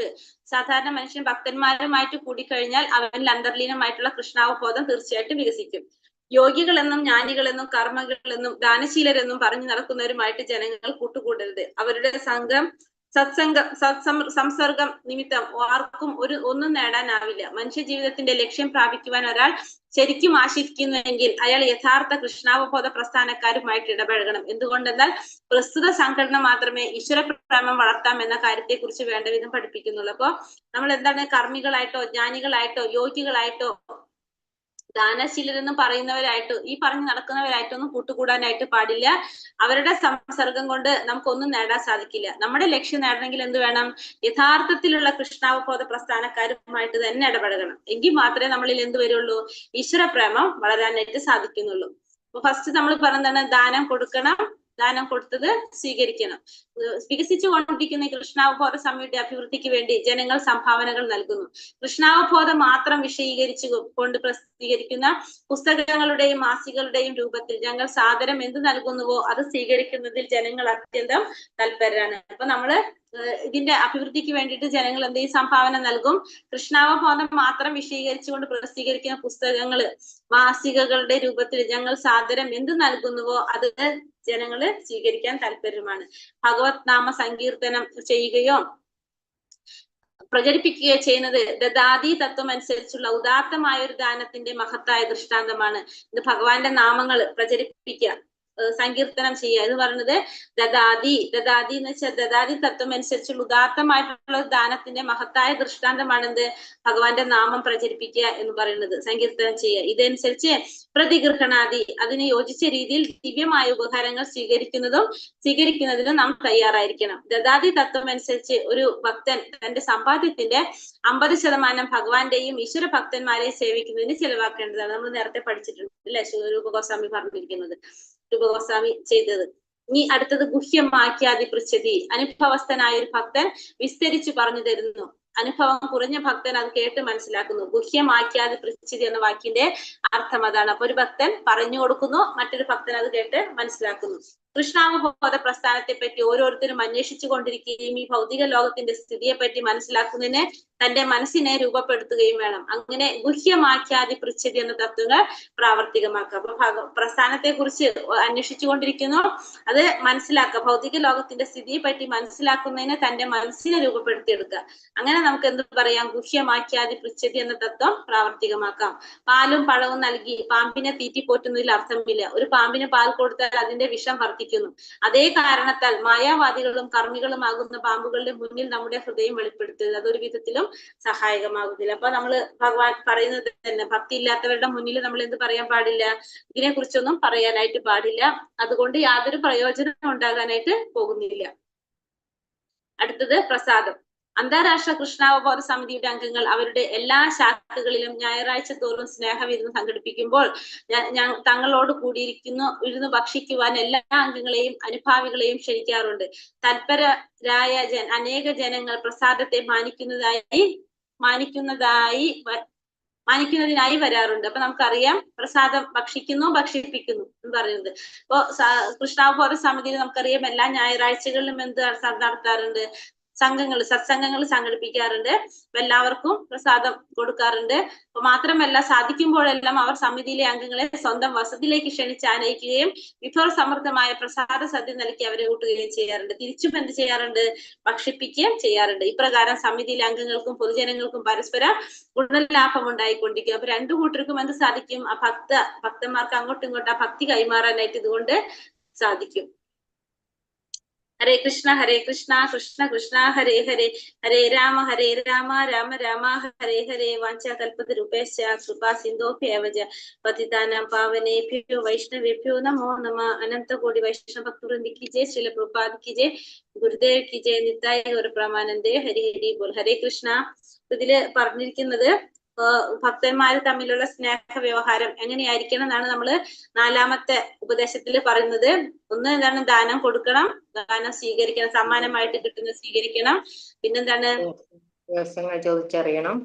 മനുഷ്യൻ ഭക്തന്മാരുമായിട്ട് കൂടിക്കഴിഞ്ഞാൽ അവനിൽ അന്തർലീനമായിട്ടുള്ള കൃഷ്ണാവബോധം തീർച്ചയായിട്ടും വികസിക്കും. യോഗികളെന്നും ജ്ഞാനികളെന്നും കർമ്മകളെന്നും ദാനശീലരെന്നും പറഞ്ഞു നടക്കുന്നവരുമായിട്ട് ജനങ്ങൾ കൂട്ടുകൂടരുത്. അവരുടെ സംസർഗം നിമിത്തം ആർക്കും ഒന്നും നേടാനാവില്ല. മനുഷ്യ ജീവിതത്തിന്റെ ലക്ഷ്യം പ്രാപിക്കുവാൻ ഒരാൾ ശരിക്കും ആശിക്കുന്നുവെങ്കിൽ അയാൾ യഥാർത്ഥ കൃഷ്ണാവബോധ പ്രസ്ഥാനക്കാരുമായിട്ട് ഇടപഴകണം. എന്തുകൊണ്ടെന്നാൽ പ്രസ്തുത സംഘടന മാത്രമേ ഈശ്വരപ്രേമം വളർത്താം എന്ന കാര്യത്തെ കുറിച്ച് വേണ്ട വിധം പഠിപ്പിക്കുന്നുള്ളൂ. അപ്പൊ നമ്മൾ എന്താണ് കർമ്മികളായിട്ടോ ജ്ഞാനികളായിട്ടോ യോഗികളായിട്ടോ ദാനശീലരെന്നും പറയുന്നവരായിട്ടോ ഈ പറഞ്ഞു നടക്കുന്നവരായിട്ടൊന്നും കൂട്ടുകൂടാനായിട്ട് പാടില്ല. അവരുടെ സംസർഗം കൊണ്ട് നമുക്കൊന്നും നേടാൻ സാധിക്കില്ല. നമ്മുടെ ലക്ഷ്യം നേടണമെങ്കിൽ എന്ത് വേണം? യഥാർത്ഥത്തിലുള്ള കൃഷ്ണാവബോധ പ്രസ്ഥാനക്കാരുമായിട്ട് തന്നെ ഇടപെടണം. എങ്കിൽ മാത്രമേ നമ്മളിൽ എന്ത് വരുള്ളൂ? ഈശ്വരപ്രേമം വളരാനായിട്ട് സാധിക്കുന്നുള്ളൂ. അപ്പൊ ഫസ്റ്റ് നമ്മൾ പറഞ്ഞതാണ് ദാനം കൊടുക്കണം, ദാനം കൊടുത്തത് സ്വീകരിക്കണം. വികസിച്ചുകൊണ്ടിരിക്കുന്ന കൃഷ്ണാവബോധ സമിതിയുടെ അഭിവൃദ്ധിക്ക് വേണ്ടി ജനങ്ങൾ സംഭാവനകൾ നൽകുന്നു. കൃഷ്ണാവബോധം മാത്രം വിശദീകരിച്ചു കൊണ്ട് പ്രസിദ്ധീകരിക്കുന്ന പുസ്തകങ്ങളുടെയും മാസികകളുടെയും രൂപത്തിൽ ഞങ്ങൾ സാദരം എന്ത് നൽകുന്നുവോ അത് സ്വീകരിക്കുന്നതിൽ ജനങ്ങൾ അത്യന്തം തൽപരരാണ്. അപ്പൊ നമ്മള് ഇതിന്റെ അഭിവൃദ്ധിക്ക് വേണ്ടിയിട്ട് ജനങ്ങൾ എന്തെങ്കിലും സംഭാവന നൽകും. കൃഷ്ണാവബോധം മാത്രം വിശദീകരിച്ചുകൊണ്ട് പ്രസിദ്ധീകരിക്കുന്ന പുസ്തകങ്ങള് മാസികകളുടെ രൂപത്തിൽ ഞങ്ങൾ സാദരം എന്ത് നൽകുന്നുവോ അത് ജനങ്ങള് സ്വീകരിക്കാൻ താല്പര്യമാണ്. ഭഗവത് നാമ സങ്കീർത്തനം ചെയ്യുകയോ പ്രചരിപ്പിക്കുകയോ ചെയ്യുന്നത് ദദാതി തത്വം അനുസരിച്ചുള്ള ഉദാത്തമായ ഒരു ദാനത്തിന്റെ മഹത്തായ ദൃഷ്ടാന്തമാണ്. ഇത് ഭഗവാന്റെ നാമങ്ങൾ പ്രചരിപ്പിക്കുക, സങ്കീർത്തനം ചെയ്യുക എന്ന് പറയുന്നത് ദദാതി എന്ന് വെച്ചാൽ ദദാതി തത്വം അനുസരിച്ചുള്ള ഉദാത്തമായിട്ടുള്ള ദാനത്തിന്റെ മഹത്തായ ദൃഷ്ടാന്തമാണെന്ത്? ഭഗവാന്റെ നാമം പ്രചരിപ്പിക്കുക എന്ന് പറയുന്നത്, സങ്കീർത്തനം ചെയ്യുക. ഇതനുസരിച്ച് പ്രതിഗൃഹണാദി അതിന് യോജിച്ച രീതിയിൽ ദിവ്യമായ ഉപഹാരങ്ങൾ സ്വീകരിക്കുന്നതിനും നാം തയ്യാറായിരിക്കണം. ദദാതി തത്വം അനുസരിച്ച് ഒരു ഭക്തൻ തന്റെ സമ്പാദ്യത്തിന്റെ 50% ഭഗവാന്റെയും ഈശ്വര ഭക്തന്മാരെയും സേവിക്കുന്നതിന് ചെലവാക്കേണ്ടതാണ്. നമ്മൾ നേരത്തെ പഠിച്ചിട്ടുണ്ട് അല്ലെ? രൂപഗോസ്വാമി പറഞ്ഞിരിക്കുന്നത്, രൂപഗോസ്വാമി ചെയ്തത്. ഇനി അടുത്തത് ഗുഹ്യമാക്കിയാതി പൃച്ഛതി. അനുഭവസ്ഥനായ ഒരു ഭക്തൻ വിസ്തരിച്ചു പറഞ്ഞു തരുന്നു. അനുഭവം കുറഞ്ഞ ഭക്തൻ അത് കേട്ട് മനസ്സിലാക്കുന്നു. ഗുഹ്യമാക്കിയാതി പൃച്ഛതി എന്ന വാക്കിന്റെ അർത്ഥം അതാണ്. അപ്പൊ ഒരു ഭക്തൻ പറഞ്ഞു കൊടുക്കുന്നു, മറ്റൊരു ഭക്തൻ അത് കേട്ട് മനസ്സിലാക്കുന്നു. കൃഷ്ണാവബോധ പ്രസ്ഥാനത്തെ പറ്റി ഓരോരുത്തരും അന്വേഷിച്ചു കൊണ്ടിരിക്കുകയും ഈ ഭൗതിക ലോകത്തിന്റെ സ്ഥിതിയെ പറ്റി മനസ്സിലാക്കുന്നതിന് തന്റെ മനസ്സിനെ രൂപപ്പെടുത്തുകയും വേണം. അങ്ങനെ ഗുഹ്യമാക്കിയാതി പൃച്ഛതി എന്ന തത്വങ്ങൾ പ്രാവർത്തികമാക്കുക. അപ്പൊ പ്രസ്ഥാനത്തെ കുറിച്ച് അന്വേഷിച്ചു കൊണ്ടിരിക്കുന്നു, അത് മനസ്സിലാക്കുക. ഭൗതിക ലോകത്തിന്റെ സ്ഥിതിയെ പറ്റി മനസ്സിലാക്കുന്നതിന് തന്റെ മനസ്സിനെ രൂപപ്പെടുത്തിയെടുക്കുക. അങ്ങനെ നമുക്ക് എന്ത് പറയാം? ഗുഹ്യമാക്കിയാതി പൃച്ഛതി എന്ന തത്വം പ്രാവർത്തികമാക്കാം. പാലും പഴവും നൽകി പാമ്പിനെ തീറ്റിപ്പോറ്റുന്നതിൽ അർത്ഥമില്ല. ഒരു പാമ്പിന് പാൽ കൊടുത്താൽ അതിന്റെ വിഷം വർദ്ധിക്കുന്നു. അതേ കാരണത്താൽ മായാവാദികളും കർമ്മികളുമാകുന്ന പാമ്പുകളുടെ മുന്നിൽ നമ്മുടെ ഹൃദയം വെളിപ്പെടുത്തരുത്. അതൊരു വിധത്തിലും സഹായകമാകുന്നില്ല. അപ്പൊ നമ്മള് ഭഗവാൻ പറയുന്നത് തന്നെ, ഭക്തി ഇല്ലാത്തവരുടെ മുന്നിൽ നമ്മൾ എന്ത് പറയാൻ പാടില്ല? ഇതിനെ കുറിച്ചൊന്നും പറയാനായിട്ട് പാടില്ല. അതുകൊണ്ട് യാതൊരു പ്രയോജനം ഉണ്ടാകാനായിട്ട് പോകുന്നില്ല. അടുത്തത് പ്രസാദം. അന്താരാഷ്ട്ര കൃഷ്ണാവബോധ സമിതിയുടെ അംഗങ്ങൾ അവരുടെ എല്ലാ ശാഖകളിലും ഞായറാഴ്ച തോറും സ്നേഹവിരുന്ന് സംഘടിപ്പിക്കുമ്പോൾ തങ്ങളോട് ഇരുന്ന് ഭക്ഷിക്കുവാൻ എല്ലാ അംഗങ്ങളെയും അനുഭാവികളെയും ക്ഷണിക്കാറുണ്ട്. തൽപരരായ അനേക ജനങ്ങൾ പ്രസാദത്തെ മാനിക്കുന്നതിനായി വരാറുണ്ട്. അപ്പൊ നമുക്കറിയാം പ്രസാദം ഭക്ഷിപ്പിക്കുന്നു എന്ന് പറയുന്നത്. ഇപ്പൊ കൃഷ്ണാവബോധ സമിതിയിൽ നമുക്കറിയാം എല്ലാ ഞായറാഴ്ചകളിലും എന്ത് നടത്താറുണ്ട്? സത്സംഗങ്ങൾ സംഘടിപ്പിക്കാറുണ്ട്. എല്ലാവർക്കും പ്രസാദം കൊടുക്കാറുണ്ട്. അപ്പൊ മാത്രമല്ല സാധിക്കുമ്പോഴെല്ലാം അവർ സമിതിയിലെ അംഗങ്ങളെ സ്വന്തം വസതിയിലേക്ക് ക്ഷണിച്ച് ആനയിക്കുകയും വിഭവസമൃദ്ധമായ പ്രസാദ സദ്യ നൽകി അവരെ കൂട്ടുകയും ചെയ്യാറുണ്ട്. തിരിച്ചും എന്ത് ചെയ്യാറുണ്ട്? ഭക്ഷിപ്പിക്കുകയും ചെയ്യാറുണ്ട്. ഇപ്രകാരം സമിതിയിലെ അംഗങ്ങൾക്കും പൊതുജനങ്ങൾക്കും പരസ്പരം ഗുണലാഭം ഉണ്ടായിക്കൊണ്ടിരിക്കും. അപ്പൊ രണ്ടു കൂട്ടർക്കും എന്ത് സാധിക്കും? ആ ഭക്തന്മാർക്ക് അങ്ങോട്ടും ഇങ്ങോട്ടും ആ ഭക്തി കൈമാറാനായിട്ട് ഇതുകൊണ്ട് സാധിക്കും. ഹരേ കൃഷ്ണ കൃഷ്ണ കൃഷ്ണ ഹരേ ഹരേ, ഹരേ രാമ രാമ രാമ ഹരേ ഹരേ. വാഞ്ചാകൽപതരുപേശ്ച കൃപാ സിന്ധോഭ്യേവ ച പതിതാനാം പാവനേഭ്യോ വൈഷ്ണവേഭ്യോ നമോ നമഃ. അനന്തകോടി വൈഷ്ണവ ഭക്തവൃന്ദ കി ജയ്, ശ്രീല പ്രഭുപാദ് കി ജയ്, ഗുരുദേവ് കി ജയ്, നിത്തായ ഗൗരപ്രമാനന്ദേ ഹരി ഹരി ബോൽ. ഹരേ കൃഷ്ണ. ഇതില് പറഞ്ഞിരിക്കുന്നത് ഭക്തന്മാര് തമ്മിലുള്ള സ്നേഹ വ്യവഹാരം എങ്ങനെയായിരിക്കണം എന്നാണ് നമ്മള് 4ാമത്തെ ഉപദേശത്തിൽ പറയുന്നത്. ഒന്ന് എന്താണ്, ദാനം കൊടുക്കണം, ദാനം സ്വീകരിക്കണം, സമ്മാനമായിട്ട് കിട്ടുന്നത് സ്വീകരിക്കണം. പിന്നെന്താണ്, രഹസ്യങ്ങൾ ചോദിച്ചറിയണം,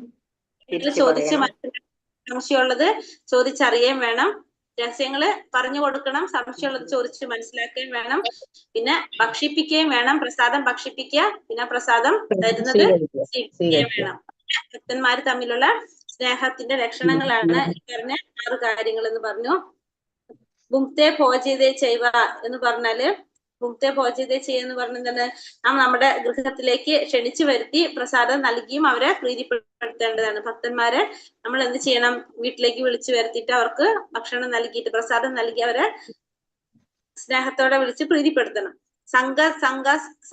ചോദിച്ച് സംശയമുള്ളത് ചോദിച്ചറിയാൻ വേണം, രഹസ്യങ്ങള് പറഞ്ഞു കൊടുക്കണം, സംശയമുള്ളത് ചോദിച്ച് മനസ്സിലാക്കുകയും വേണം. പിന്നെ ഭക്ഷിപ്പിക്കുകയും വേണം, പ്രസാദം ഭക്ഷിപ്പിക്കുക, പിന്നെ പ്രസാദം തരുന്നത് സ്വീകരിക്കുകയും വേണം. ഭക്തന്മാര് തമ്മിലുള്ള സ്നേഹത്തിന്റെ ലക്ഷണങ്ങളാണ് ഈ പറഞ്ഞ 6 കാര്യങ്ങൾ എന്ന് പറഞ്ഞു. ഭുക്തേ ഭോജ്യതേ ചെയ്വ എന്ന് പറഞ്ഞാല്, ഭുക്തേ ഭോജ്യതേ ചെയ്യുന്ന പറഞ്ഞാൽ നാം നമ്മുടെ ഗൃഹത്തിലേക്ക് ക്ഷണിച്ചു വരുത്തി പ്രസാദം നൽകിയും അവരെ പ്രീതിപ്പെടുത്തേണ്ടതാണ്. ഭക്തന്മാരെ നമ്മൾ എന്ത് ചെയ്യണം, വീട്ടിലേക്ക് വിളിച്ചു വരുത്തിയിട്ട് അവർക്ക് ഭക്ഷണം നൽകിയിട്ട് പ്രസാദം നൽകി അവരെ സ്നേഹത്തോടെ വിളിച്ച് പ്രീതിപ്പെടുത്തണം.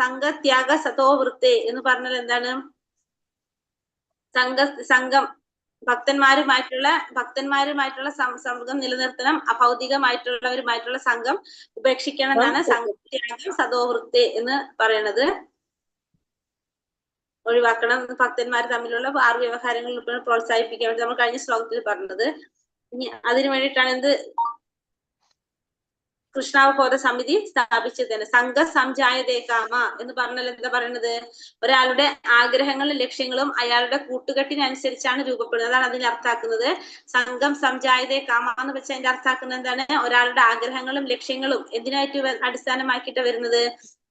സംഘത്യാഗ സതോവൃത്തേ എന്ന് പറഞ്ഞാൽ എന്താണ്, സംഘം ഭക്തന്മാരുമായിട്ടുള്ള സംഘം നിലനിർത്തണം, അഭൗതികമായിട്ടുള്ളവരുമായിട്ടുള്ള സംഘം ഉപേക്ഷിക്കണം എന്നാണ് സംഘത്യാഗം സതോവൃത്തി എന്ന് പറയുന്നത്. ഒഴിവാക്കണം, ഭക്തന്മാർ തമ്മിലുള്ള 6 വ്യവഹാരങ്ങൾ പ്രോത്സാഹിപ്പിക്കാൻ വേണ്ടി നമ്മൾ കഴിഞ്ഞ ശ്ലോകത്തിൽ പറഞ്ഞത്. ഇനി അതിനു വേണ്ടിയിട്ടാണ് എന്ത് കൃഷ്ണാവബോധ സമിതി സ്ഥാപിച്ചത്. സംഘ സംജായതേ കാമ എന്ന് പറഞ്ഞാൽ എന്താ പറയുന്നത്, ഒരാളുടെ ആഗ്രഹങ്ങളും ലക്ഷ്യങ്ങളും അയാളുടെ കൂട്ടുകെട്ടിനനുസരിച്ചാണ് രൂപപ്പെടുന്നത്. അതാണ് അതിനെ അർത്ഥാക്കുന്നത്. സംഘം സംജായതേ കാമ എന്ന് വെച്ചാൽ അതിന്റെ അർത്ഥാക്കുന്നത് എന്താണ്, ഒരാളുടെ ആഗ്രഹങ്ങളും ലക്ഷ്യങ്ങളും എന്തിനായിട്ട് അടിസ്ഥാനമാക്കിയിട്ട്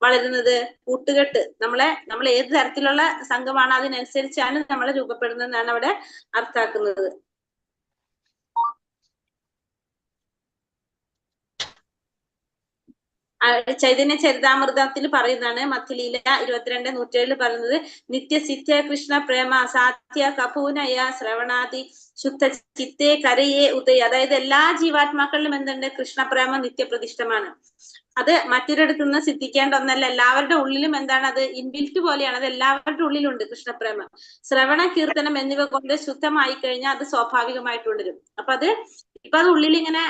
വളരുന്നത്, കൂട്ടുകെട്ട്. നമ്മൾ ഏത് തരത്തിലുള്ള സംഘമാണ് അതിനനുസരിച്ചാണ് നമ്മളെ രൂപപ്പെടുന്നതെന്നാണ് അവിടെ അർത്ഥാക്കുന്നത്. ചൈതന്യ ചരിതാമൃതത്തിൽ പറയുന്നതാണ്, മധ്യലീല 22:107 പറയുന്നത്, നിത്യസിദ്ധ്യ കൃഷ്ണ പ്രേമ സാധ്യ കപൂനയ ശ്രവണാദി ശുദ്ധ ചിത്തേ കരയെ ഉദയ. അതായത് എല്ലാ ജീവാത്മാക്കളിലും എന്തുണ്ട്, കൃഷ്ണപ്രേമ നിത്യപ്രതിഷ്ഠമാണ്. അത് മറ്റൊരിടത്തു നിന്ന് സിദ്ധിക്കേണ്ട ഒന്നല്ല, എല്ലാവരുടെ ഉള്ളിലും എന്താണ്, അത് ഇൻബിൽറ്റ് പോലെയാണ്, അത് എല്ലാവരുടെ ഉള്ളിലുണ്ട് കൃഷ്ണപ്രേമം. ശ്രവണ കീർത്തനം എന്നിവ കൊണ്ട് ശുദ്ധമായി കഴിഞ്ഞാൽ അത് സ്വാഭാവികമായിട്ട് ഉണരും. അപ്പൊ അത് ഉള്ളിൽ ഇങ്ങനെ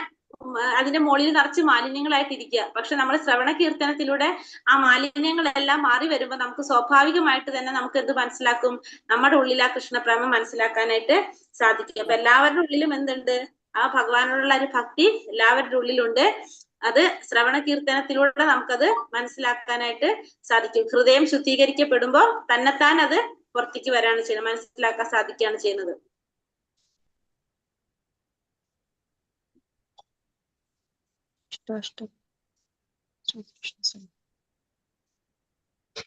അതിന്റെ മുകളിൽ നിറച്ച് മാലിന്യങ്ങളായിട്ടിരിക്കുക. പക്ഷെ നമ്മൾ ശ്രവണ കീർത്തനത്തിലൂടെ ആ മാലിന്യങ്ങളെല്ലാം മാറി വരുമ്പോൾ നമുക്ക് സ്വാഭാവികമായിട്ട് തന്നെ നമുക്ക് എന്ത് മനസ്സിലാക്കും, നമ്മുടെ ഉള്ളിൽ ആ കൃഷ്ണപ്രേമം മനസ്സിലാക്കാനായിട്ട് സാധിക്കും. അപ്പൊ എല്ലാവരുടെ ഉള്ളിലും എന്തുണ്ട്, ആ ഭഗവാനോടുള്ള ഒരു ഭക്തി എല്ലാവരുടെ ഉള്ളിലുണ്ട്. അത് ശ്രവണ കീർത്തനത്തിലൂടെ നമുക്കത് മനസ്സിലാക്കാനായിട്ട് സാധിക്കും. ഹൃദയം ശുദ്ധീകരിക്കപ്പെടുമ്പോൾ തന്നെത്താൻ അത് പുറത്തേക്ക് വരാണ് ചെയ്യുന്നത്, മനസ്സിലാക്കാൻ സാധിക്കുകയാണ് ചെയ്യുന്നത്.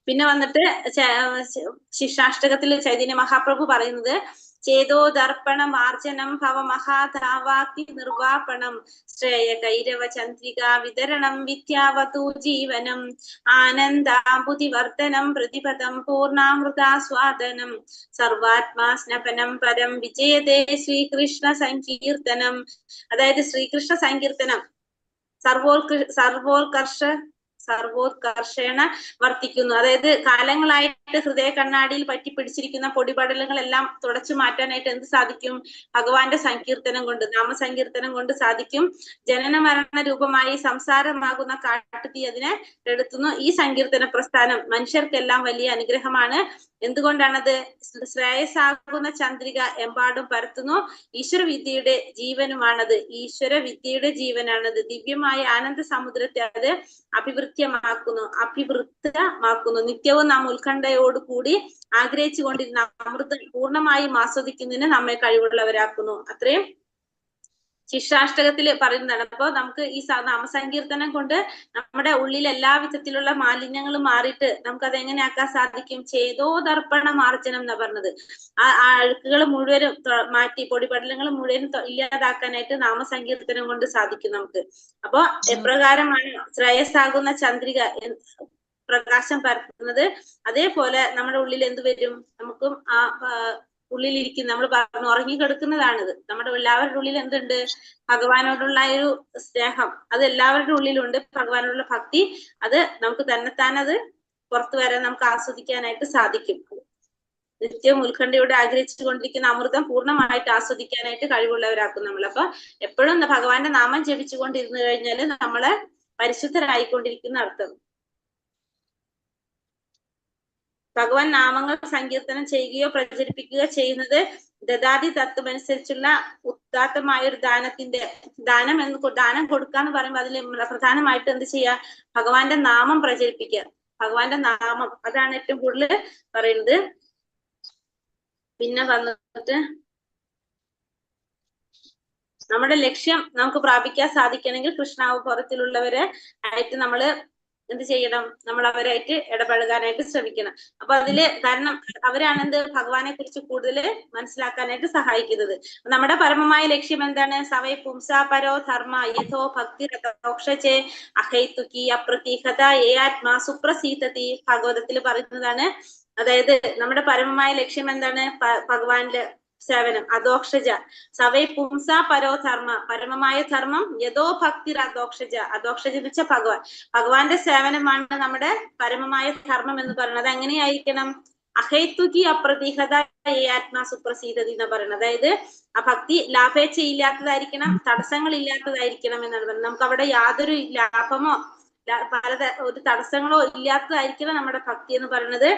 പിന്നെ വന്നിട്ട് ശിക്ഷാഷ്ടകത്തിൽ ചൈതന്യ മഹാപ്രഭു പറയുന്നത്, ചേതോ ദർപ്പണ മാർജനം ഭവ മഹാധാവാക്തി നിർവാപണം ശ്രേയ കൈരവ ചന്ദ്രിക വിതരണം വിദ്യാവതു ജീവനം ആനന്ദാംബുതി വർദ്ധനം പ്രതിപദം പൂർണാമൃതാസ്വാദനം സർവാത്മാ സ്നപനം പരം വിജയതേ ശ്രീകൃഷ്ണ സങ്കീർത്തനം. അതായത് ശ്രീകൃഷ്ണ സങ്കീർത്തനം സർവോത്കർഷേണ വർത്തിക്കുന്നു. അതായത് കാലങ്ങളായിട്ട് ഹൃദയ കണ്ണാടിയിൽ പറ്റി പിടിച്ചിരിക്കുന്ന പൊടിപടലങ്ങളെല്ലാം തുടച്ചു മാറ്റാനായിട്ട് എന്ത് സാധിക്കും, ഭഗവാന്റെ സങ്കീർത്തനം കൊണ്ട്, നാമസങ്കീർത്തനം കൊണ്ട് സാധിക്കും. ജനന മരണ രൂപമായി സംസാരമാകുന്ന കാട്ടുതീ അതിനെ എടുത്തുന്നു. ഈ സങ്കീർത്തന പ്രസ്ഥാനം മനുഷ്യർക്കെല്ലാം വലിയ അനുഗ്രഹമാണ്. എന്തുകൊണ്ടാണത്, ശ്രേയസ്സാകുന്ന ചന്ദ്രിക എമ്പാടും പരത്തുന്നു. ഈശ്വരവിദ്യയുടെ ജീവനുമാണത്, ഈശ്വരവിദ്യയുടെ ജീവനാണത്. ദിവ്യമായ ആനന്ദ സമുദ്രത്തെ അത് അഭിവൃദ്ധമാക്കുന്നു. നിത്യവും നാം ഉത്കണ്ഠയോടുകൂടി ആഗ്രഹിച്ചു കൊണ്ടിരുന്ന അമൃതം പൂർണ്ണമായും ആസ്വദിക്കുന്നതിന് നമ്മെ കഴിവുള്ളവരാക്കുന്നു. അത്രയും ശിക്ഷാഷ്ടകത്തിൽ പറയുന്നതാണ്. അപ്പൊ നമുക്ക് ഈ നാമസങ്കീർത്തനം കൊണ്ട് നമ്മുടെ ഉള്ളിൽ എല്ലാ വിധത്തിലുള്ള മാലിന്യങ്ങളും മാറിയിട്ട് നമുക്ക് അത് എങ്ങനെയാക്കാൻ സാധിക്കും, ചേതോ ദർപ്പണ മാർജനം എന്നാ പറഞ്ഞത്. ആ അഴുക്കുകൾ മുഴുവനും മാറ്റി പൊടിപടലങ്ങൾ മുഴുവനും ഇല്ലാതാക്കാനായിട്ട് നാമസങ്കീർത്തനം കൊണ്ട് സാധിക്കും നമുക്ക്. അപ്പൊ എപ്രകാരമാണ് ശ്രേയസ്സാകുന്ന ചന്ദ്രിക പ്രകാശം പരത്തുന്നത്, അതേപോലെ നമ്മുടെ ഉള്ളിൽ എന്ത് വരും, നമുക്കും ആ ഉള്ളിലിരിക്കുന്ന, നമ്മൾ പറഞ്ഞു ഉറങ്ങിക്കിടക്കുന്നതാണിത്. നമ്മുടെ എല്ലാവരുടെ ഉള്ളിൽ എന്തുണ്ട്? ഭഗവാനോടുള്ള ഒരു സ്നേഹം, അത് എല്ലാവരുടെ ഉള്ളിലുണ്ട്. ഭഗവാനോടുള്ള ഭക്തി, അത് നമുക്ക് തന്നെത്താൻ അത് പുറത്തു വരാൻ നമുക്ക് ആസ്വദിക്കാനായിട്ട് സാധിക്കും. നിത്യം ഉത്കണ്ഠയോടെ ആഗ്രഹിച്ചു കൊണ്ടിരിക്കുന്ന അമൃതം പൂർണ്ണമായിട്ട് ആസ്വദിക്കാനായിട്ട് കഴിവുള്ളവരാക്കും നമ്മൾ. അപ്പൊ എപ്പോഴും ഭഗവാന്റെ നാമം ജപിച്ചുകൊണ്ടിരുന്നു കഴിഞ്ഞാല് നമ്മള് പരിശുദ്ധരായിക്കൊണ്ടിരിക്കുന്ന അർത്ഥം. ഭഗവാൻ നാമങ്ങൾ സങ്കീർത്തനം ചെയ്യുകയോ പ്രചരിപ്പിക്കുകയോ ചെയ്യുന്നത് ദദാതി തത്വം അനുസരിച്ചുള്ള ഉദാത്തമായ ഒരു ദാനം കൊടുക്കാന്ന് പറയുമ്പോൾ അതിൽ പ്രധാനമായിട്ട് എന്ത് ചെയ്യാ? ഭഗവാന്റെ നാമം പ്രചരിപ്പിക്കുക. ഭഗവാന്റെ നാമം അതാണ് ഏറ്റവും കൂടുതൽ പറയുന്നത്. പിന്നെ വന്നിട്ട് നമ്മുടെ ലക്ഷ്യം നമുക്ക് പ്രാപിക്കാൻ സാധിക്കണമെങ്കിൽ കൃഷ്ണാവതാരത്തിലുള്ളവരെ ആയിട്ട് നമ്മള് എന്ത് ചെയ്യണം? നമ്മൾ അവരായിട്ട് ഇടപഴകാനായിട്ട് ശ്രമിക്കണം. അപ്പൊ അതില് കാരണം അവരാണ് എന്ത് ഭഗവാനെ കുറിച്ച് കൂടുതൽ മനസ്സിലാക്കാനായിട്ട് സഹായിക്കുന്നത്. നമ്മുടെ പരമമായ ലക്ഷ്യം എന്താണ്? സവൈ പുംസാ പരോ ധർമ്മ യഥോ ഭക്തി രഥോക്ഷചേ അഹൈതുകി അപ്രതീഹത ഏ ആത്മാ സുപ്രസീതതി. ഭാഗവതത്തിൽ പറയുന്നതാണ്. അതായത് നമ്മുടെ പരമമായ ലക്ഷ്യം എന്താണ്? ഭഗവാന്റെ സേവനം. അധോക്ഷജ സവൈ പുംസ പരോ ധർമ്മ, പരമമായ ധർമ്മം. യഥോ ഭക്തി അധോക്ഷജ, അധോക്ഷജ എന്ന് വെച്ചാൽ ഭഗവാൻ. ഭഗവാന്റെ സേവനമാണ് നമ്മുടെ പരമമായ ധർമ്മം എന്ന് പറയുന്നത്. എങ്ങനെയായിരിക്കണം? അഹൈതുകി അപ്രതീഹത ഏ ആത്മാ സുപ്രസീതതി എന്ന് പറയുന്നത്. അതായത് ആ ഭക്തി ലാഭേച്ഛ ഇല്ലാത്തതായിരിക്കണം, തടസ്സങ്ങൾ ഇല്ലാത്തതായിരിക്കണം എന്നാണ് പറയുന്നത്. നമുക്ക് അവിടെ യാതൊരു ലാഭമോ ഒരു തടസ്സങ്ങളോ ഇല്ലാത്തതായിരിക്കണം നമ്മുടെ ഭക്തി എന്ന് പറയുന്നത്.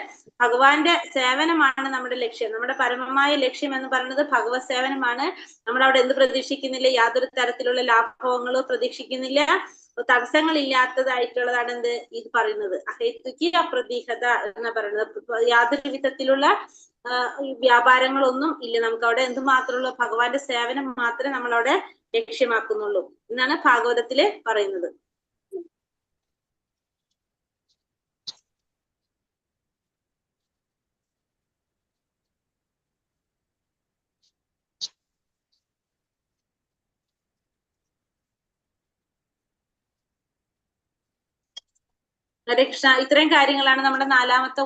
ഭഗവാന്റെ സേവനമാണ് നമ്മുടെ ലക്ഷ്യം. നമ്മുടെ പരമമായ ലക്ഷ്യം എന്ന് പറയുന്നത് ഭഗവത് സേവനമാണ്. നമ്മൾ അവിടെ എന്ത് പ്രതീക്ഷിക്കുന്നില്ല? യാതൊരു തരത്തിലുള്ള ലാഭങ്ങളോ പ്രതീക്ഷിക്കുന്നില്ല. തടസ്സങ്ങൾ ഇല്ലാത്തതായിട്ടുള്ളതാണ് എന്ത് ഇത് പറയുന്നത്. അഹൈതുകി അപ്രതീഹത എന്ന് പറയുന്നത്. യാതൊരു വിധത്തിലുള്ള വ്യാപാരങ്ങളൊന്നും ഇല്ല നമുക്ക് അവിടെ. എന്തുമാത്രമുള്ള ഭഗവാന്റെ സേവനം മാത്രമേ നമ്മളവിടെ ലക്ഷ്യമാക്കുന്നുള്ളൂ എന്നാണ് ഭാഗവതത്തില് പറയുന്നത്. ഹരേ കൃഷ്ണ. ഇത്രയും കാര്യങ്ങളാണ് നമ്മുടെ 4ാമത്തെ